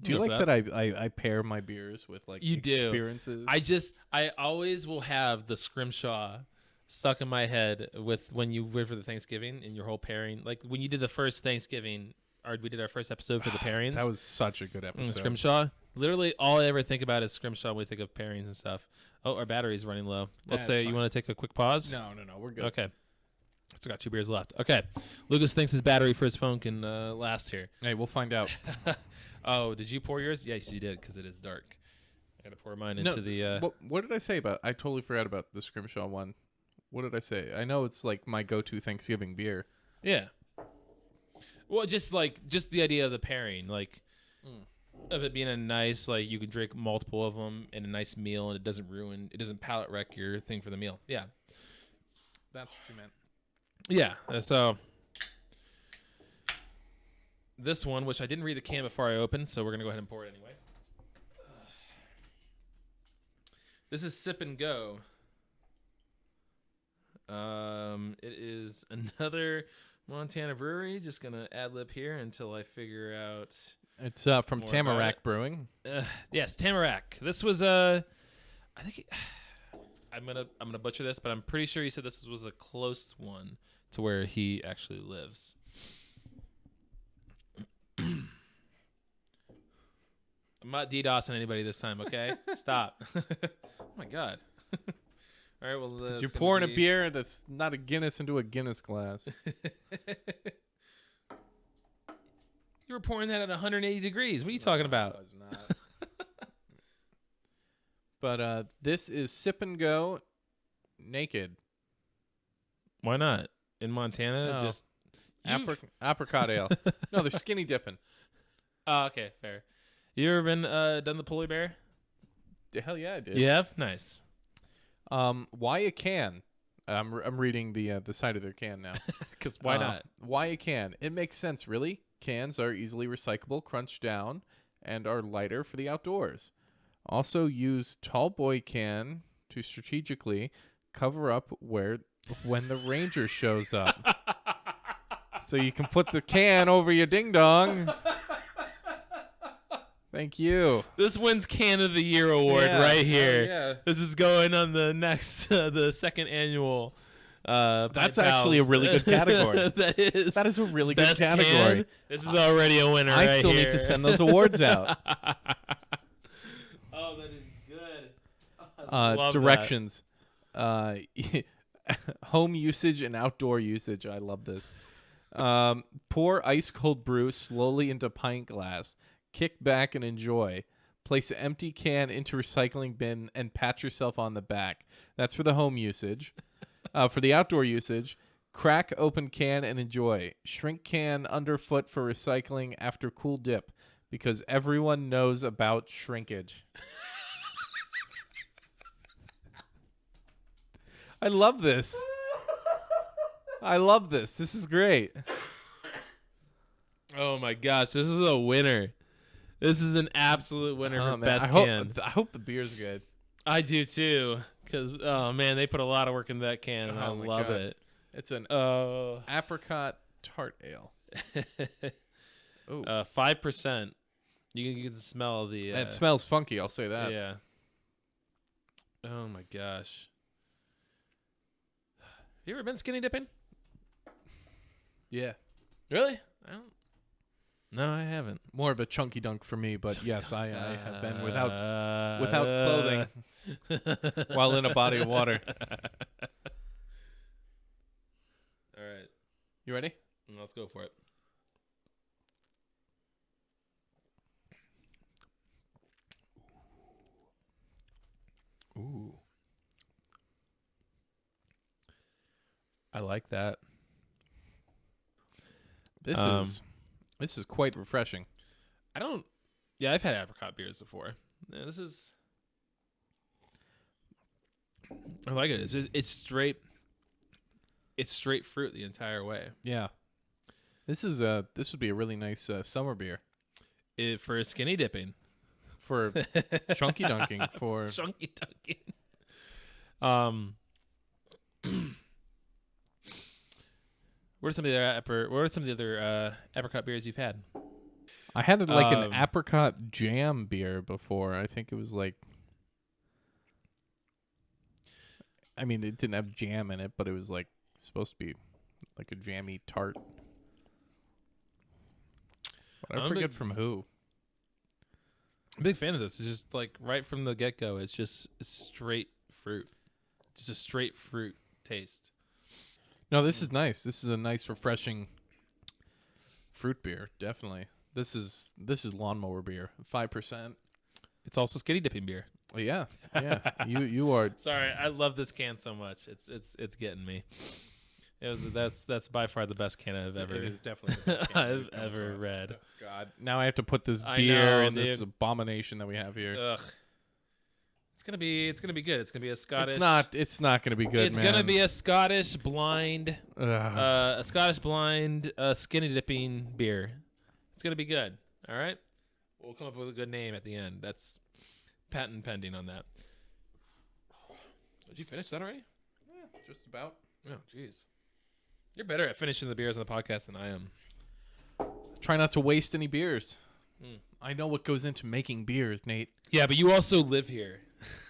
B: you like that I pair my beers with like experiences?
A: I always will have the Scrimshaw stuck in my head with when you went for the Thanksgiving and your whole pairing. Like when you did the first Thanksgiving, or we did our first episode for the pairings.
B: That was such a good episode.
A: Scrimshaw. Literally all I ever think about is Scrimshaw when we think of pairings and stuff. Oh, our battery's running low. Let's say you want to take a quick pause?
B: No, we're good.
A: Okay. Still got 2 beers left. Okay. Lucas thinks his battery for his phone can last here.
B: Hey, we'll find out.
A: Oh, did you pour yours? Yes, you did, because it is dark. I got to pour mine into the...
B: What did I say about... I totally forgot about the Scrimshaw one. What did I say? I know it's like my go-to Thanksgiving beer.
A: Yeah. Well, just the idea of the pairing. Like, of it being a nice, like, you can drink multiple of them in a nice meal, and it doesn't palate wreck your thing for the meal. Yeah.
B: That's what you meant.
A: Yeah. So this one, which I didn't read the can before I opened, so we're going to go ahead and pour it anyway. This is Sip and Go. It is another Montana brewery. Just going to ad-lib here until I figure out...
B: It's from
A: More
B: Tamarack Brewing.
A: Yes, Tamarack. This was I think I'm gonna butcher this, but I'm pretty sure he said this was a close one to where he actually lives. I'm not DDoSing anybody this time, okay? Stop. Oh my god. All right, well,
B: Because you're pouring a beer that's not a Guinness into a Guinness glass.
A: You were pouring that at 180 degrees. What are you talking about?
B: I was not. But this is Sip and Go Naked.
A: Why not? In Montana,
B: No.
A: just
B: Apricot ale. No, they're skinny dipping.
A: Oh, okay, fair. You ever been done the polar bear?
B: Hell yeah, I did.
A: You have? Nice.
B: Why a can? I'm reading the side of their can now.
A: Because why not?
B: Why a can? It makes sense, really. Cans are easily recyclable, crunched down, and are lighter for the outdoors. Also use tall boy can to strategically cover up when the ranger shows up. So you can put the can over your ding dong. Thank you.
A: This wins Can of the Year award
B: Yeah,
A: right
B: hell
A: here.
B: yeah.
A: This is going on the next, the second annual.
B: That's
A: Pint
B: actually a
A: Pals.
B: really good category.
A: That is
B: a really good
A: best
B: category.
A: Can. This is already a winner.
B: I
A: right
B: still
A: here.
B: need to send those awards out.
A: Oh, that is good. I love
B: Directions. Home usage and outdoor usage. I love this. Pour ice cold brew slowly into pint glass. Kick back and enjoy. Place an empty can into recycling bin and pat yourself on the back. That's for the home usage. For the outdoor usage, crack open can and enjoy. Shrink can underfoot for recycling after cool dip, because everyone knows about shrinkage. I love this. I love this. This is great.
A: Oh my gosh, this is a winner. This is an absolute winner for
B: Man,
A: best
B: I
A: can.
B: hope the beer's good.
A: I do too, because oh man, they put a lot of work into that can, and I
B: Oh my
A: love
B: God.
A: it.
B: It's an
A: Oh,
B: apricot tart ale. Ooh.
A: 5%. You can smell the.
B: It smells funky, I'll say that.
A: Yeah. Oh my gosh. Have you ever been skinny dipping?
B: Yeah.
A: Really? I don't. No, I haven't.
B: More of a chunky dunk for me, but yes, I have been without clothing while in a body of water.
A: All right,
B: You ready?
A: let's go for it.
B: Ooh.
A: I like that.
B: This is quite refreshing.
A: I don't. Yeah, I've had apricot beers before. Yeah, this is. I like it. It's straight. It's straight fruit the entire way.
B: Yeah. This would be a really nice summer beer
A: For a skinny dipping.
B: for chunky dunking for
A: Chunky dunking. What are some of the other apricot beers you've had?
B: I had like an apricot jam beer before. I think it was like, I mean, it didn't have jam in it, but it was like supposed to be like a jammy tart. But I forget from who.
A: I'm a big fan of this. It's just like right from the get-go, it's just straight fruit. Just a straight fruit taste.
B: No, this is nice. This is a nice, refreshing fruit beer. Definitely. This is lawnmower beer. 5%.
A: It's also skinny dipping beer.
B: Yeah, yeah. You are.
A: Sorry, I love this can so much. It's getting me. That's by far the best can I've ever
B: It is definitely the best can
A: I've
B: we've come
A: ever
B: across.
A: read.
B: Oh, God, now I have to put this
A: I
B: beer
A: know,
B: in this
A: dude.
B: abomination that we have here.
A: Ugh. It's gonna be good. It's gonna be a Scottish.
B: It's not gonna be good.
A: It's
B: man.
A: gonna be a Scottish blind,
B: Ugh.
A: skinny dipping beer. It's gonna be good. All right, we'll come up with a good name at the end. That's patent pending on that. Did you finish that already?
B: Yeah, just about.
A: Oh, jeez. You're better at finishing the beers on the podcast than I am.
B: Try not to waste any beers.
A: Mm.
B: I know what goes into making beers, Nate.
A: Yeah, but you also live here.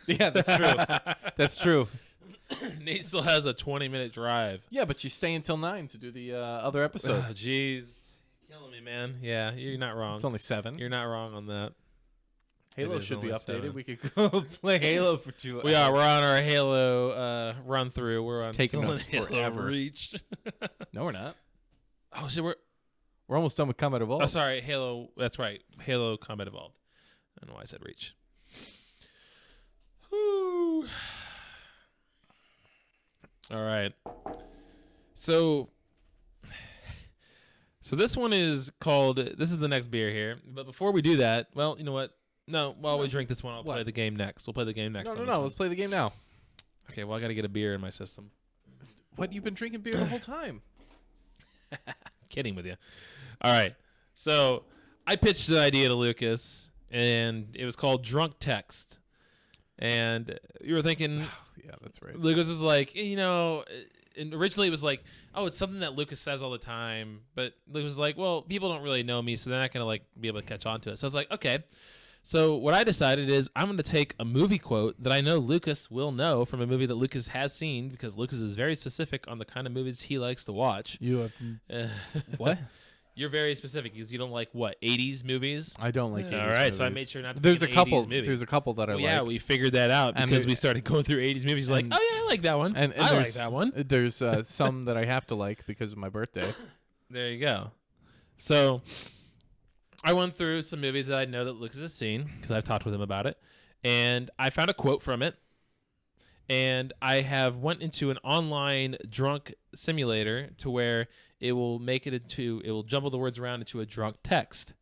B: Yeah, that's true. That's true.
A: Nate still has a 20-minute drive.
B: Yeah, but you stay until 9 to do the other episode.
A: Oh, jeez. Killing me, man. Yeah, you're not wrong.
B: It's only 7.
A: You're not wrong on that.
B: Halo
A: It is
B: should be
A: only
B: updated.
A: 7.
B: We could go play Halo for 2 hours.
A: We are. We're on our Halo run through. We're on
B: taking
A: still
B: us
A: in Halo
B: forever.
A: Reach.
B: No, we're not.
A: Oh shit, we're
B: We're almost done with Combat Evolved.
A: oh sorry, Halo. That's right, Halo Combat Evolved. I don't know why I said Reach. Whew. All right. So this one is called. This is the next beer here. But before we do that, well, you know what? No, while we drink this one, I'll
B: What?
A: play the game next. We'll play the game next.
B: No,
A: on
B: no,
A: this
B: no.
A: one.
B: Let's play the game now.
A: Okay, well, I got to get a beer in my system.
B: What? You've been drinking beer the whole time.
A: Kidding with you. All right. So I pitched the idea to Lucas, and it was called Drunk Text. And you were thinking,
B: Yeah, that's right.
A: Lucas was like, and originally it was like, oh, it's something that Lucas says all the time. But Lucas was like, well, people don't really know me, so they're not going to like be able to catch on to it. So I was like, okay. So what I decided is I'm going to take a movie quote that I know Lucas will know from a movie that Lucas has seen, because Lucas is very specific on the kind of movies he likes to watch.
B: You have what?
A: You're very specific because you don't like what 80s movies.
B: I don't like.
A: All
B: 80s
A: right, so I
B: movies.
A: made sure not to.
B: There's a
A: pick an
B: couple.
A: 80s movie.
B: There's a couple that I
A: Well,
B: like.
A: yeah, we figured that out
B: And
A: because
B: there-
A: we started going through 80s movies. Like,
B: and-
A: oh yeah, I like that one.
B: and
A: I like
B: there's
A: that one.
B: There's some that I have to like because of my birthday.
A: There you go. So I went through some movies that I know that Lucas has seen because I've talked with him about it, and I found a quote from it. And I have went into an online drunk simulator to where it will jumble the words around into a drunk text.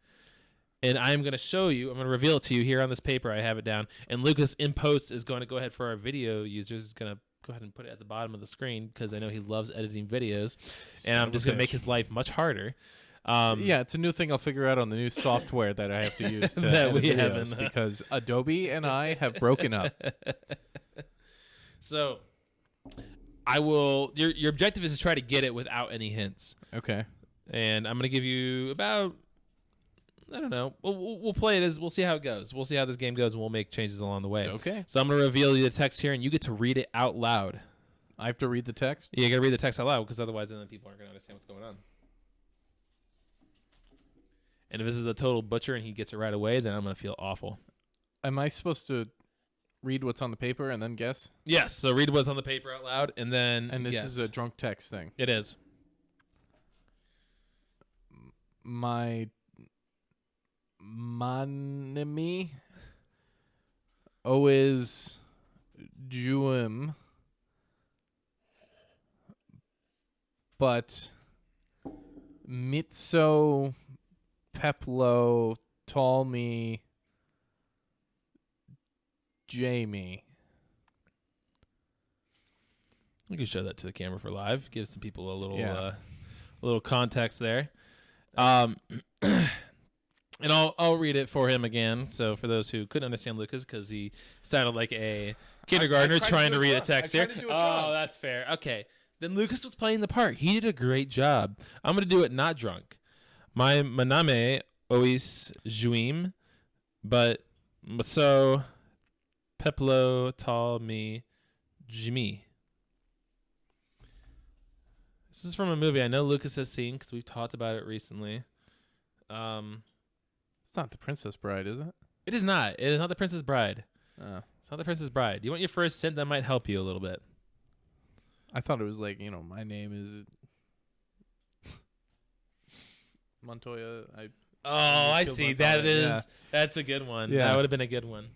A: And I'm going to show you, I'm going to reveal it to you here on this paper. I have it down. And Lucas in post is going to go ahead for our video users, is going to go ahead and put it at the bottom of the screen because I know he loves editing videos. And I'm just going to make his life much harder.
B: Yeah, it's a new thing I'll figure out on the new software that I have to use to
A: That
B: edit
A: we
B: videos
A: haven't.
B: because Adobe and I have broken up.
A: So I will, your objective is to try to get it without any hints.
B: Okay.
A: And I'm going to give you about, I don't know. We'll play it as, we'll see how it goes. We'll see how this game goes, and we'll make changes along the way.
B: Okay.
A: So I'm going to reveal you the text here, and you get to read it out loud.
B: I have to read the text.
A: Yeah, you got to read the text out loud, because otherwise then people aren't going to understand what's going on. And if this is a total butcher and he gets it right away, then I'm going to feel awful.
B: Am I supposed to read what's on the paper and then guess?
A: Yes, so read what's on the paper out loud, and then
B: And this
A: guess.
B: is a drunk text thing.
A: It is.
B: My manemi always juim, but mitso peplo talmi Jamie.
A: We can show that to the camera for live. Give some people a little
B: Yeah.
A: little context there. And I'll read it for him again. So for those who couldn't understand Lucas, because he sounded like a kindergartner
B: tried to
A: trying
B: do
A: to
B: a
A: read a
B: job.
A: text
B: I
A: here.
B: tried to do a
A: Oh,
B: job.
A: that's fair. Okay, then Lucas was playing the part. He did a great job. I'm gonna do it not drunk. My maname ois juim, but so peplo tal mi jimi. This is from a movie I know Lucas has seen because we've talked about it recently.
B: It's not the Princess Bride, is it?
A: It is not. It is not The Princess Bride.
B: Oh.
A: It's not The Princess Bride. You want your first hint? That might help you a little bit.
B: I thought it was like, my name is Montoya.
A: Oh, I
B: killed
A: see.
B: my
A: That
B: father.
A: is.
B: Yeah.
A: That's a good one.
B: Yeah.
A: That would have been a good one.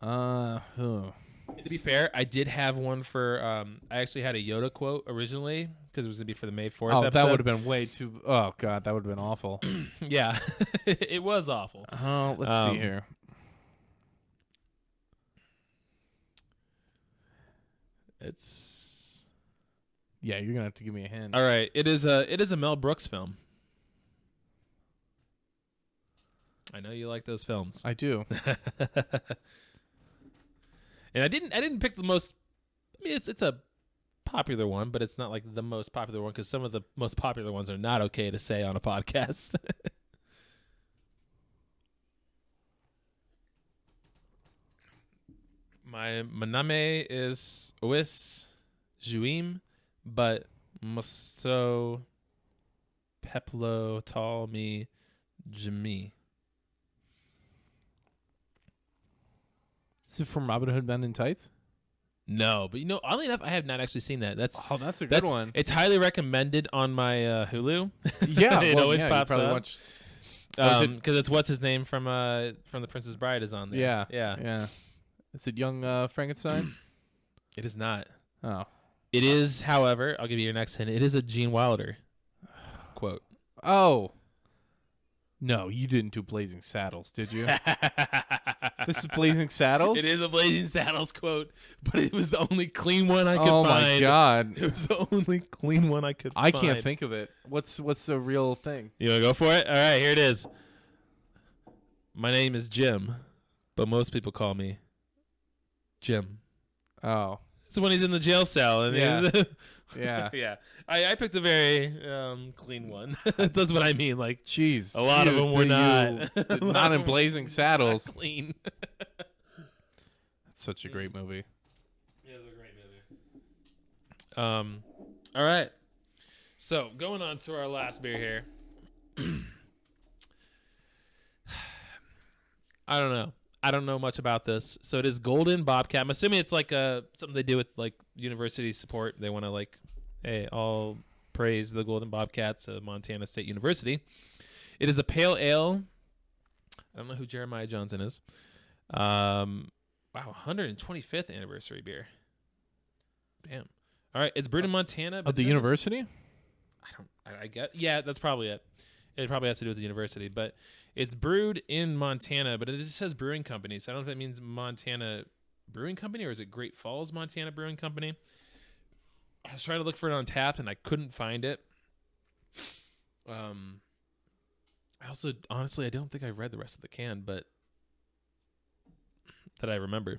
B: Oh.
A: To be fair, I did have one for. I actually had a Yoda quote originally because it was gonna be for the May 4th
B: Oh,
A: episode.
B: that would have been way too. Oh God, that would have been awful.
A: Yeah, it was awful.
B: Oh, let's see here.
A: It's
B: Yeah, you're gonna have to give me a hint.
A: all right. It is a Mel Brooks film. I know you like those films.
B: I do.
A: And I didn't pick the most. I mean, it's a popular one, but it's not like the most popular one because some of the most popular ones are not okay to say on a podcast. My name is Uwis Juim, but Muso Peplo Tal Mi Jimmy.
B: Is it from Robin Hood Men in Tights?
A: No, but oddly enough, I have not actually seen that. That's
B: That's a good
A: that's
B: one.
A: It's highly recommended on my Hulu.
B: Yeah,
A: it
B: well,
A: always
B: yeah,
A: pops
B: you probably
A: up.
B: watched- Was it-
A: Because it's what's his name from The Princess Bride is on there.
B: Yeah,
A: yeah.
B: yeah. Is it Young Frankenstein?
A: It is not.
B: Oh,
A: It is, however, I'll give you your next hint. It is a Gene Wilder quote.
B: oh. No, you didn't do Blazing Saddles, did you? This is Blazing Saddles.
A: It is a Blazing Saddles quote, but it was the only clean one I could
B: Oh
A: find.
B: my God,
A: It was the only clean one I could
B: I
A: find.
B: can't think of it. What's the real thing?
A: You want to go for it? All right, here it is. My name is Jim, but most people call me Jim.
B: Oh,
A: It's when he's in the jail cell. And
B: Yeah.
A: he's-
B: yeah.
A: yeah. I picked a very clean one. That's what I mean. Like,
B: Jeez,
A: a lot of them were not.
B: not in Blazing Saddles.
A: Not clean.
B: That's such a great movie.
A: Yeah, it's a great movie. All right. So going on to our last beer here. I don't know. I don't know much about this. So it is Golden Bobcat. I'm assuming it's like something they do with like university support. They want to like, hey, all praise the Golden Bobcats of Montana State University. It is a pale ale. I don't know who Jeremiah Johnson is. Wow, 125th anniversary beer. Damn. All right, it's brewed in Montana.
B: Of the university?
A: I get. Yeah, that's probably it. It probably has to do with the university, but it's brewed in Montana, but it just says brewing company. So I don't know if that means Montana Brewing Company or is it Great Falls Montana Brewing Company. I was trying to look for it on tap and I couldn't find it. I also, honestly, I don't think I read the rest of the can, but that I remember.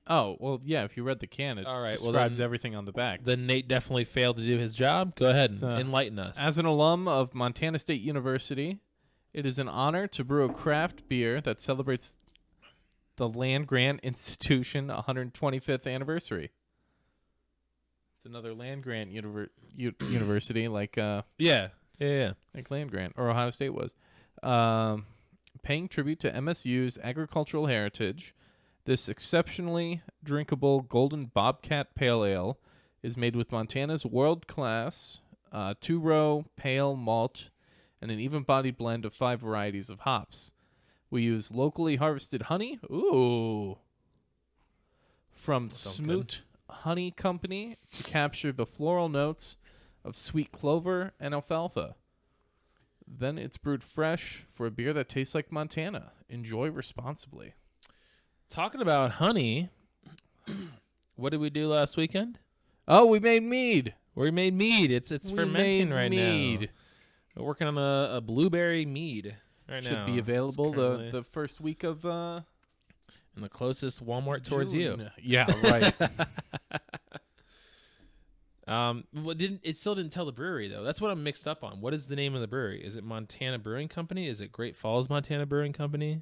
B: Oh, well, yeah, if you read the can, it
A: All right, well,
B: describes
A: then-
B: everything on the back.
A: Then Nate definitely failed to do his job. Go ahead and
B: So,
A: enlighten us.
B: As an alum of Montana State University, it is an honor to brew a craft beer that celebrates the Land Grant Institution 125th anniversary. It's another land grant university like
A: yeah.
B: like Land Grant or Ohio State was. Paying tribute to MSU's agricultural heritage, this exceptionally drinkable Golden Bobcat Pale Ale is made with Montana's world-class two-row pale malt and an even-bodied blend of 5 varieties of hops. We use locally harvested honey. Ooh. From
A: Sounds
B: Smoot Honey Company to capture the floral notes of sweet clover and alfalfa. Then it's brewed fresh for a beer that tastes like Montana. Enjoy responsibly.
A: Talking about honey, what did we do last weekend?
B: Oh, we made mead.
A: We made mead. It's
B: We
A: fermenting
B: made
A: right
B: mead.
A: now. We're working on a blueberry mead right
B: Should
A: now.
B: be available
A: It's currently
B: the first week of
A: in the closest Walmart towards you.
B: June. Yeah, right.
A: It still didn't tell the brewery though. That's what I'm mixed up on. What is the name of the brewery? Is it Montana Brewing Company? Is it Great Falls Montana Brewing Company?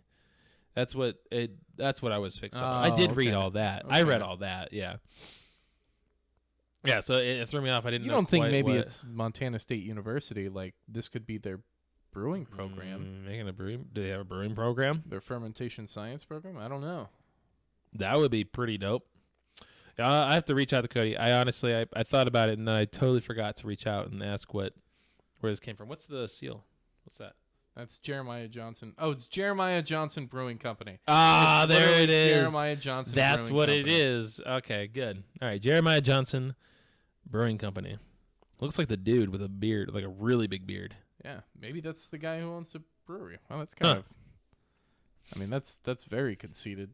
A: That's what I was fixed on. I
B: Oh,
A: did read
B: okay.
A: all that. I read
B: Okay.
A: all that. Yeah. Yeah, so it threw me off. I didn't
B: You
A: know
B: don't think
A: quite
B: maybe
A: what-
B: it's Montana State University? Like this could be their brewing program,
A: making a brewing. Do they have a brewing program?
B: their fermentation science program? I don't know.
A: That would be pretty dope. I have to reach out to Cody. I honestly, I thought about it and I totally forgot to reach out and ask where this came from. What's the seal? What's that?
B: That's Jeremiah Johnson. Oh, it's Jeremiah Johnson Brewing Company.
A: Ah,
B: It's
A: there
B: literally
A: it is.
B: Jeremiah Johnson
A: That's
B: Brewing
A: what
B: Company.
A: it is. Okay, good. All right, Jeremiah Johnson Brewing Company. Looks like the dude with a beard, like a really big beard.
B: Yeah, maybe that's the guy who owns the brewery. Well, that's kind of. I mean, that's very conceited.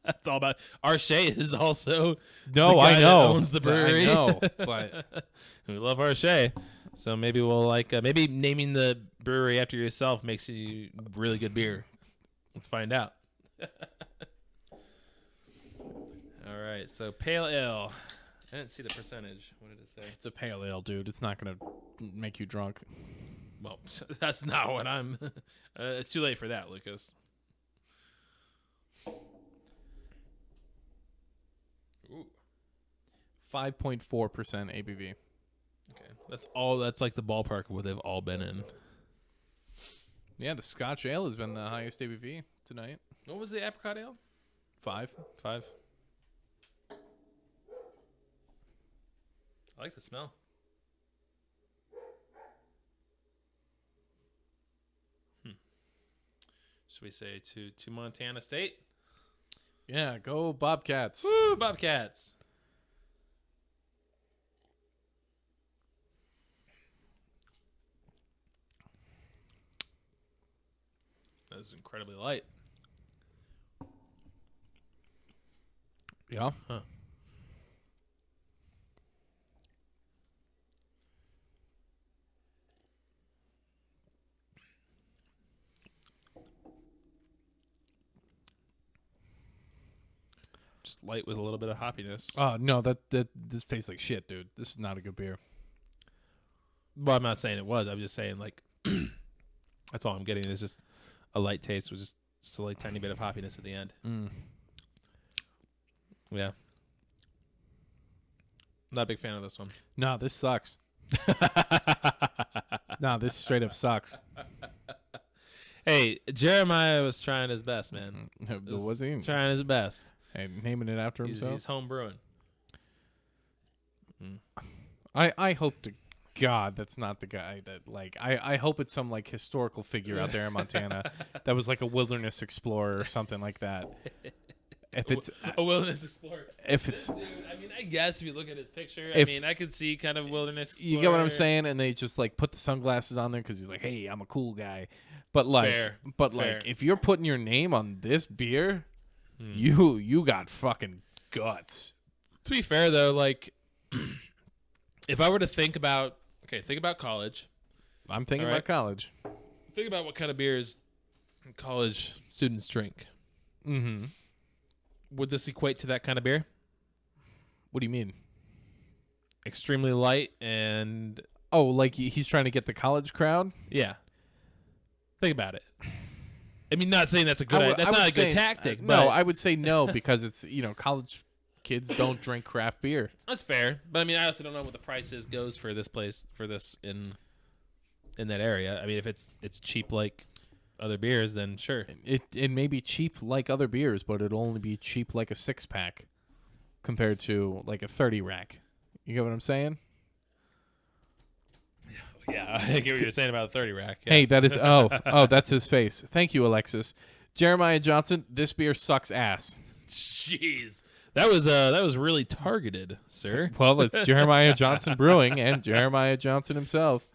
A: That's all about. Arche is also
B: No,
A: the guy
B: I know.
A: that owns the brewery.
B: I know, but
A: we love Arche. So maybe we'll maybe naming the brewery after yourself makes you really good beer. Let's find out. All right, so pale ale. I didn't see the percentage. What did it say?
B: it's a pale ale, dude. It's not gonna make you drunk.
A: Well, that's not what I'm. It's too late for that, Lucas. Ooh.
B: 5.4% ABV.
A: Okay, that's all. That's like the ballpark of what they've all been in.
B: Yeah, the Scotch ale has been the highest ABV tonight.
A: What was the apricot ale?
B: 5.
A: 5. I like the smell. Should we say to Montana State?
B: Yeah, go Bobcats.
A: Woo, Bobcats! That is incredibly light.
B: Yeah.
A: Huh. Just light with a little bit of hoppiness.
B: No, this tastes like shit, dude. This is not a good beer.
A: Well, I'm not saying it was. I'm just saying, like, that's all I'm getting is just a light taste with just a like tiny bit of hoppiness at the end. Yeah. Not a big fan of this one.
B: No, this sucks. No, this straight up sucks.
A: Hey, Jeremiah was trying his best, man.
B: Was he?
A: Trying his best.
B: Hey, naming it after
A: He's
B: himself?
A: home brewing.
B: I hope to God that's not the guy that, like, I hope it's some, like, historical figure out there in Montana that was, like, a wilderness explorer or something like that. If it's
A: A wilderness explorer.
B: if it's
A: Dude, I mean, I guess if you look at his picture,
B: If-
A: I mean, I could see kind of wilderness explorer.
B: you get what I'm saying, and they just, like, put the sunglasses on there because he's like, hey, I'm a cool guy. But like,
A: Fair.
B: like, if you're putting your name on this beer,
A: Hmm.
B: you got fucking guts.
A: To be fair, though, like, if I were to think about college.
B: I'm thinking
A: All right.
B: about college.
A: Think about what kind of beers college students drink.
B: Mm-hmm.
A: Would this equate to that kind of beer?
B: What do you mean?
A: Extremely light and
B: Oh, like he's trying to get the college crowd?
A: yeah. Think about it. I mean, not saying that's a good.
B: I would-
A: That's
B: I
A: not
B: would
A: a good
B: say-
A: tactic.
B: No,
A: but
B: I would say no because it's college kids don't drink craft beer.
A: that's fair. But I mean, I also don't know what the price goes for this place for this in that area. I mean, if it's cheap like other beers, then sure.
B: It may be cheap like other beers, but it'll only be cheap like a 6-pack compared to like a 30 rack. You get what I'm saying?
A: Yeah, I get what you're saying about a 30 rack. Yeah.
B: Hey, that is that's his face. Thank you, Alexis. Jeremiah Johnson, this beer sucks ass.
A: Jeez, that was really targeted, sir.
B: Well, it's Jeremiah Johnson Brewing and Jeremiah Johnson himself.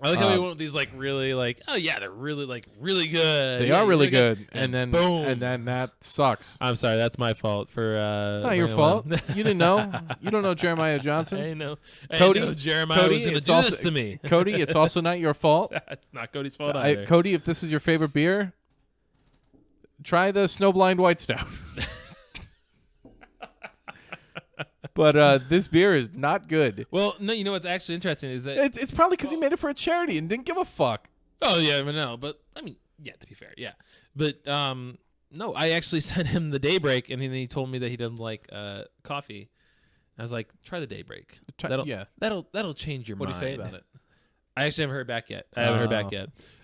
A: I like how we went with these like really like oh yeah they're really like really good.
B: They
A: Yeah,
B: are really
A: you're
B: good, and then
A: boom.
B: that sucks.
A: I'm sorry, that's my fault for.
B: It's not your fault. You didn't know. You don't know Jeremiah
A: I
B: Johnson.
A: know.
B: Cody-
A: I know Jeremiah
B: Cody,
A: was going to
B: it's
A: do
B: also-
A: this to me.
B: Cody, it's also not your fault.
A: That's not Cody's fault either.
B: Cody, if this is your favorite beer, try the Snowblind White Stout. But this beer is not good.
A: Well, no, you know what's actually interesting is that.
B: It's probably because he made it for a charity and didn't give a fuck.
A: Oh yeah, I know, but I mean, yeah. To be fair, yeah, but no, I actually sent him the Daybreak, and then he told me that he doesn't like coffee. I was like, try the Daybreak. That'll change your
B: What
A: mind.
B: do you say about it?
A: I actually haven't heard back yet.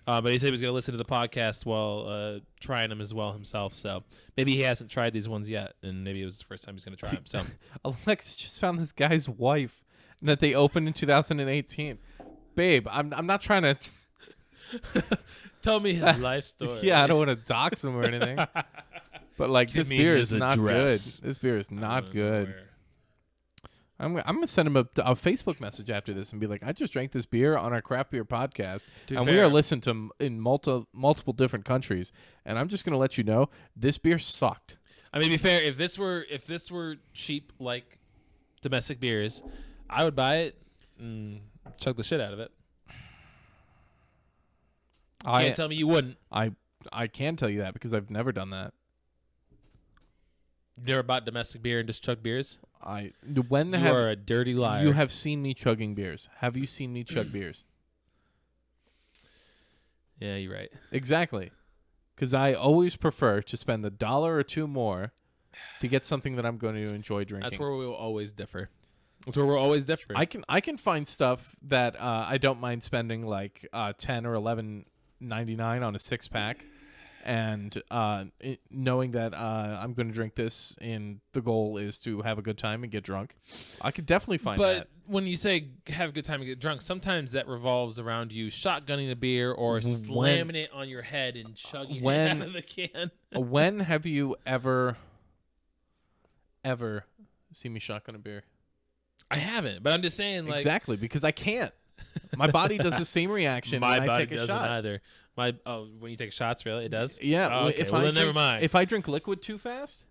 A: But
B: Oh.
A: he said he was going to listen to the podcast while trying them as well himself. So maybe he hasn't tried these ones yet, and maybe it was the first time he's going to try them. So
B: Alex just found this guy's wife that they opened in 2018. Babe, I'm not trying to.
A: Tell me his life story.
B: Yeah, I don't want to dox him or anything. But like,
A: Give
B: this
A: me
B: beer
A: his
B: is not good.
A: address.
B: This beer is
A: I
B: not
A: don't know
B: good.
A: where.
B: I'm gonna send him a Facebook message after this and be like, I just drank this beer on our craft beer podcast,
A: To be
B: and we
A: fair,
B: are listened to in multiple different countries. And I'm just gonna let you know, this beer sucked.
A: I mean, to be fair, if this were cheap like domestic beers, I would buy it and chug the shit out of it. Can't tell me you wouldn't.
B: I can tell you that because I've never done that.
A: You never bought domestic beer and just chug beers?
B: When
A: You are a dirty liar.
B: you have seen me chugging beers? Have you seen me chug beers?
A: Yeah, you're right.
B: Exactly. Because I always prefer to spend the $1 or $2 more to get something that I'm going to enjoy drinking.
A: That's where we will always differ. That's where we're always different.
B: I can find stuff that I don't mind spending like $10 or $11.99 on a 6-pack, and knowing that I'm going to drink this, and the goal is to have a good time and get drunk. I could definitely find
A: but
B: that.
A: when you say have a good time and get drunk, sometimes that revolves around you shotgunning a beer or slamming it on your head and chugging it out of the can.
B: When have you ever seen me shotgun a beer?
A: I haven't, but I'm just saying, like,
B: Exactly, because I can't. My body does the same reaction
A: my
B: when I
A: body
B: take a
A: doesn't
B: shot.
A: either. When you take shots, really, it does.
B: Yeah,
A: Oh, okay.
B: if
A: Well,
B: I
A: then
B: drink,
A: never mind.
B: If I drink liquid too fast,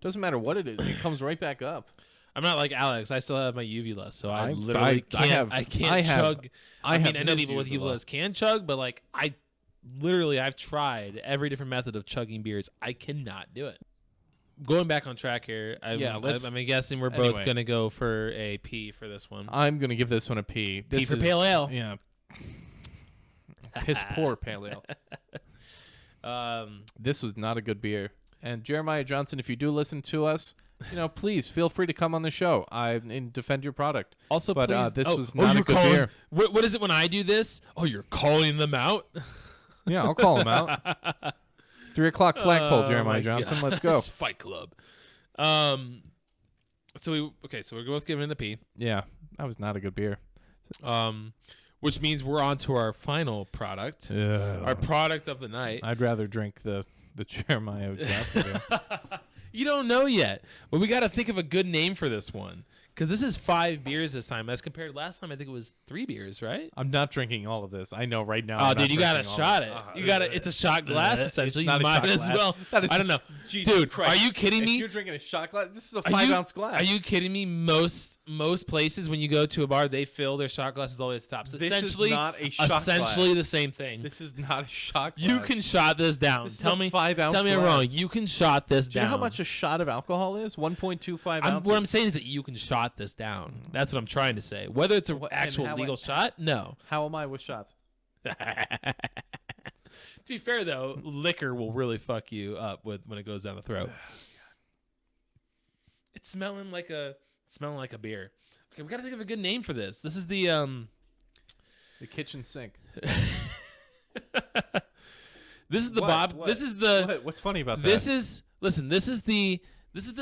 B: doesn't matter what it is, it comes right back up.
A: I'm not like Alex. I still have my uvula, so I
B: I
A: literally can't. I can't chug. I
B: have
A: know
B: his
A: people with
B: uvula.
A: uvulas can chug, but like I've tried every different method of chugging beers. I cannot do it. Going back on track here, I'm guessing we're both
B: Anyway.
A: gonna go for a P for this one.
B: I'm gonna give this one a P. This
A: for
B: is-
A: pale ale.
B: Yeah. Piss poor pale ale. This was not a good beer. And Jeremiah Johnson, if you do listen to us, please feel free to come on the show and defend your product.
A: Also,
B: But
A: please,
B: this was not a good beer.
A: What is it when I do this? Oh, you're calling them out.
B: Yeah, I'll call him out. 3 o'clock flagpole,
A: Oh,
B: Jeremiah
A: my
B: Johnson.
A: God.
B: Let's go.
A: It's Fight Club. So we're both giving it a P.
B: Yeah, that was not a good beer.
A: Which means we're on to our final product, our product of the night.
B: I'd rather drink the Jeremiah Johnson beer.
A: You don't know yet, but we got to think of a good name for this one because this is 5 beers this time as compared to last time. I think it was 3 beers, right?
B: I'm not drinking all of this. I know right now.
A: Oh,
B: I'm
A: dude,
B: not
A: you gotta
B: drinking all
A: shot
B: of
A: it. You gotta. It's a shot glass essentially.
B: It's not
A: You
B: a
A: might
B: shot
A: as
B: glass.
A: well.
B: That is-
A: I don't know,
B: Jesus
A: dude.
B: Christ.
A: Are you kidding
B: If
A: me?
B: you're drinking a shot glass, this is a
A: Are you-
B: 5-ounce glass.
A: Are you kidding me? Most places when you go to a bar, they fill their shot glasses all the way to the top. So
B: This
A: essentially,
B: is not a shot
A: essentially
B: glass.
A: the same thing.
B: This is not a shot glass.
A: You can shot this down.
B: This is
A: Tell
B: a
A: me,
B: 5-ounce
A: tell me I'm
B: glass.
A: wrong. You can shot this
B: Do you
A: down.
B: know how much a shot of alcohol is? 1.25 ounces.
A: What I'm saying is that you can shot this down. That's what I'm trying to say. Whether it's an
B: What-
A: actual
B: and how
A: legal
B: it-
A: shot, no.
B: How am I with shots?
A: To be fair, though, liquor will really fuck you up when it goes down the throat. It's smelling like a beer. Okay, we gotta think of a good name for this. This is the
B: The kitchen sink.
A: This is the
B: What?
A: Bob.
B: What?
A: This is the.
B: What's funny about
A: This
B: that?
A: is listen. This is the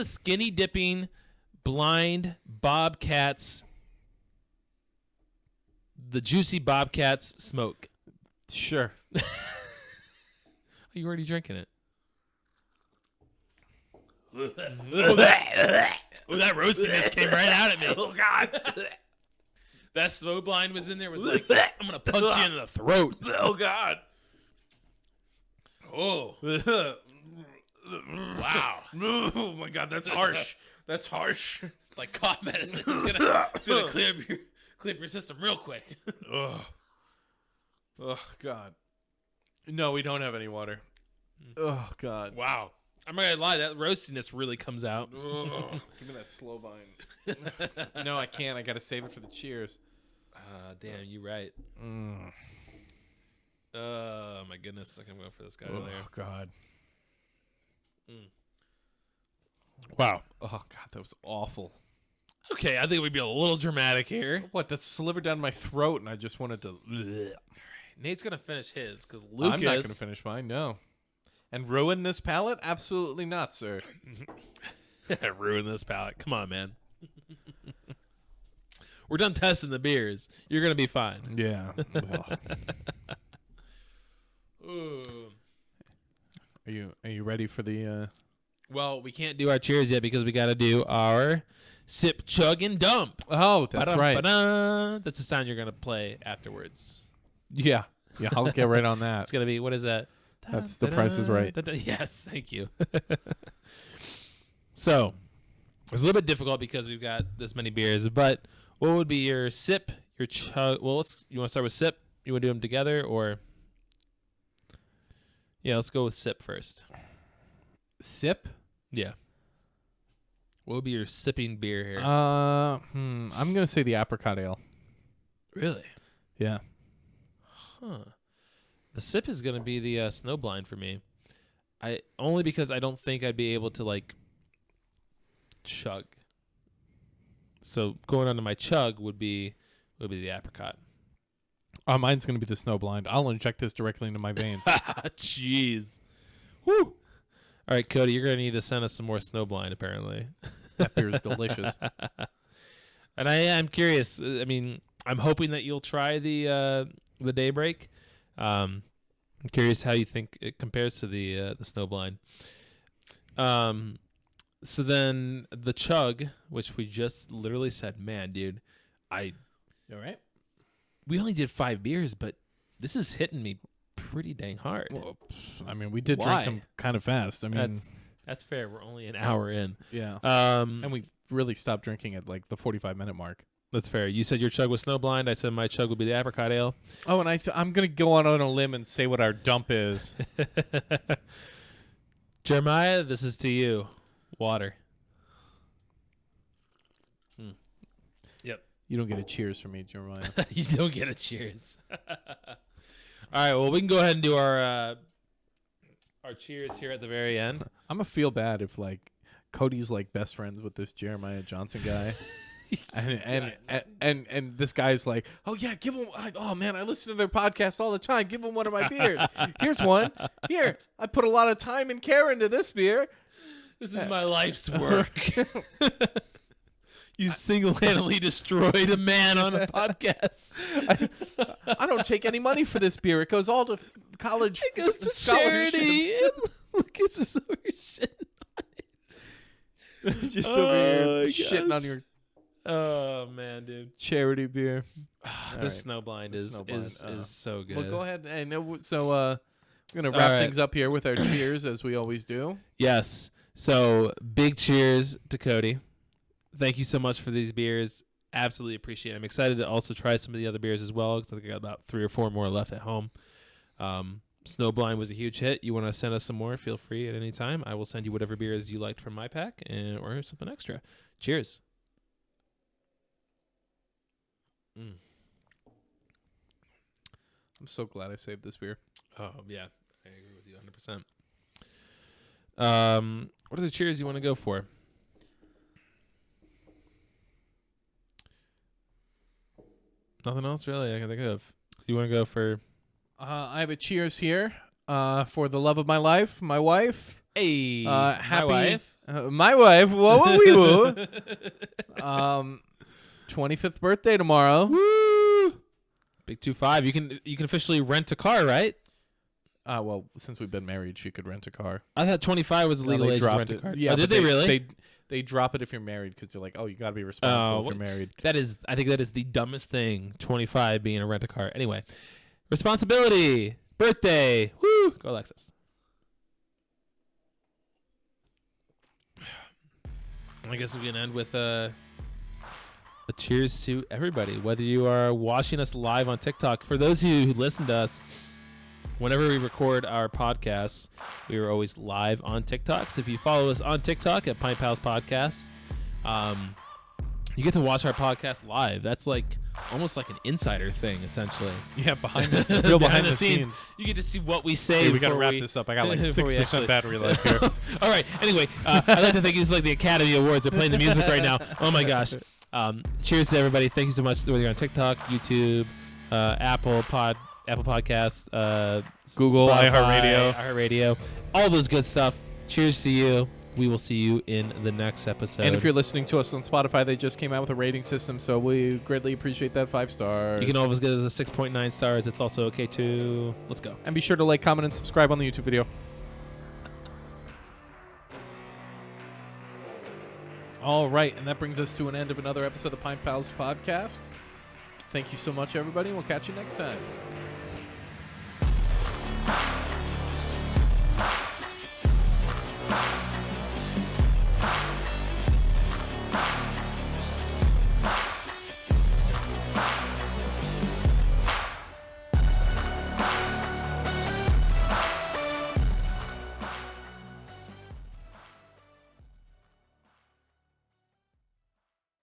A: skinny dipping blind Bobcats. The juicy Bobcats smoke.
B: Sure.
A: Are you already drinking it? Oh, that roastiness came right out at me. Oh God! That smoke blind was in there. Was like, I'm gonna punch you in the throat. Oh God! Oh! Wow!
B: Oh my God, that's harsh. That's harsh.
A: It's like cough medicine. It's gonna clear up your system real quick.
B: Ugh. Oh God. No, we don't have any water. Oh God.
A: Wow! I'm not gonna lie. That roastiness really comes out.
B: Ugh. Give me that slow vine. No, I can't. I gotta save it for the cheers.
A: Damn, you right.
B: Mm.
A: Oh my goodness! I'm going for this guy over there.
B: Oh God.
A: Wow.
B: Oh God, that was awful.
A: Okay, I think we'd be a little dramatic here.
B: What? That slivered down my throat, and I just wanted to.
A: Nate's gonna finish his because Lucas.
B: I'm not gonna finish mine. No. And ruin this palate? Absolutely not, sir.
A: Ruin this palate. Come on, man. We're done testing the beers. You're gonna be fine.
B: Yeah. Are you ready for the?
A: Well, we can't do our cheers yet because we got to do our sip, chug, and dump.
B: Oh, that's right.
A: Ba-dum. That's the sound you're gonna play afterwards.
B: Yeah. I'll get right on that.
A: It's gonna be, what is that?
B: That's The Price is Right.
A: Yes, thank you. So it's a little bit difficult because we've got this many beers. But what would be your sip, your chug? Well, you want to start with sip? You want to do them together, or? Yeah, let's go with sip first.
B: Sip.
A: Yeah. What would be your sipping beer here?
B: I'm gonna say the apricot ale.
A: Really?
B: Yeah.
A: Huh. The sip is gonna be the Snowblind for me. Only because I don't think I'd be able to like chug. So going on to my chug would be the apricot.
B: Mine's gonna be the Snowblind. I'll inject this directly into my veins.
A: Jeez. Woo. All right, Cody, you're gonna need to send us some more Snowblind. Apparently,
B: That beer is delicious.
A: And I am curious. I mean, I'm hoping that you'll try the Daybreak. I'm curious how you think it compares to the Snowblind. So then the chug, which we just literally said, man, dude,
B: All right.
A: we only did 5 beers, but this is hitting me pretty dang hard.
B: Well, I mean, we did
A: Why?
B: drink them kind of fast. I mean,
A: That's fair. We're only an hour in.
B: yeah.
A: And
B: And we really stopped drinking at like the 45-minute mark.
A: that's fair. You said your chug was Snowblind. I said my chug would be the apricot ale.
B: Oh, and I'm gonna go on a limb and say what our dump is.
A: Jeremiah, this is to you. Water. Yep.
B: You don't get a cheers from me, Jeremiah.
A: You don't get a cheers. All right. Well, we can go ahead and do our cheers here at the very end.
B: I'm gonna feel bad if like Cody's like best friends with this Jeremiah Johnson guy. And this guy's like, oh yeah, give him. Oh man, I listen to their podcast all the time. Give him one of my beers. Here's one. Here, I put a lot of time and care into this beer.
A: This is my life's work. You single-handedly destroyed a man on a podcast.
B: I don't take any money for this beer. It goes all to college.
A: It goes to
B: scholarships.
A: charity. Look, this is over shit.
B: Just over here
A: Oh,
B: shitting on
A: gosh.
B: your
A: Oh man, dude.
B: charity beer.
A: The
B: right.
A: Snowblind
B: The
A: is
B: Snowblind,
A: is so good.
B: Well, go ahead. And so we're gonna wrap
A: All right.
B: things up here with our cheers as we always do.
A: Yes. So big cheers to Cody. Thank you so much for these beers. Absolutely appreciate it. I'm excited to also try some of the other beers as well because I think I got about 3 or 4 more left at home. Snowblind was a huge hit. You want to send us some more? Feel free at any time. I will send you whatever beers you liked from my pack or something extra. Cheers.
B: I'm so glad I saved this beer.
A: Oh, yeah. I agree with you 100%. What are the cheers you want to go for? Nothing else really I can think of. You want to go for...
B: I have a cheers here for the love of my life, my wife.
A: Hey,
B: Happy,
A: my wife.
B: My wife. Whoa, whoa, wee, woo. 25th birthday tomorrow.
A: Woo! Big 2-5. You can officially rent a car, right?
B: Well, since we've been married, she could rent a car.
A: I thought 25 was the
B: No,
A: legal
B: they
A: age to
B: dropped
A: rent a
B: it.
A: car.
B: Yeah,
A: oh, did
B: but
A: they really?
B: They drop it if you're married because they're like, oh, you got to be responsible if
A: Oh,
B: you're married.
A: I think that is the dumbest thing. 25 being a rent a car. Anyway, responsibility, birthday. Woo! Go Alexis. I guess we can end with a cheers to everybody, whether you are watching us live on TikTok. For those of you who listen to us, whenever we record our podcasts, we are always live on TikTok. So if you follow us on TikTok at Pint Pals Podcast, you get to watch our podcast live. That's like almost like an insider thing, essentially.
B: Yeah, behind the real behind the scenes.
A: You get to see what we say.
B: Hey, we got to
A: before
B: wrap this up. I got like
A: before we
B: 6%
A: actually-
B: battery life here.
A: All right. Anyway, I'd like to thank you. It's like the Academy Awards. They're playing the music right now. Oh my gosh. Cheers to everybody. Thank you so much. Whether you're on TikTok, YouTube, Apple Podcasts,
B: Google,
A: Spotify,
B: iHeartRadio.
A: iHeartRadio, all those good stuff. Cheers to you. we will see you in the next episode.
B: And if you're listening to us on Spotify, they just came out with a rating system, so we greatly appreciate that. 5 stars.
A: You can always get us a 6.9 stars. It's also okay too. Let's go.
B: And be sure to like, comment, and subscribe on the YouTube video. All right, and that brings us to an end of another episode of the Pine Pals podcast. Thank you so much, everybody, and we'll catch you next time.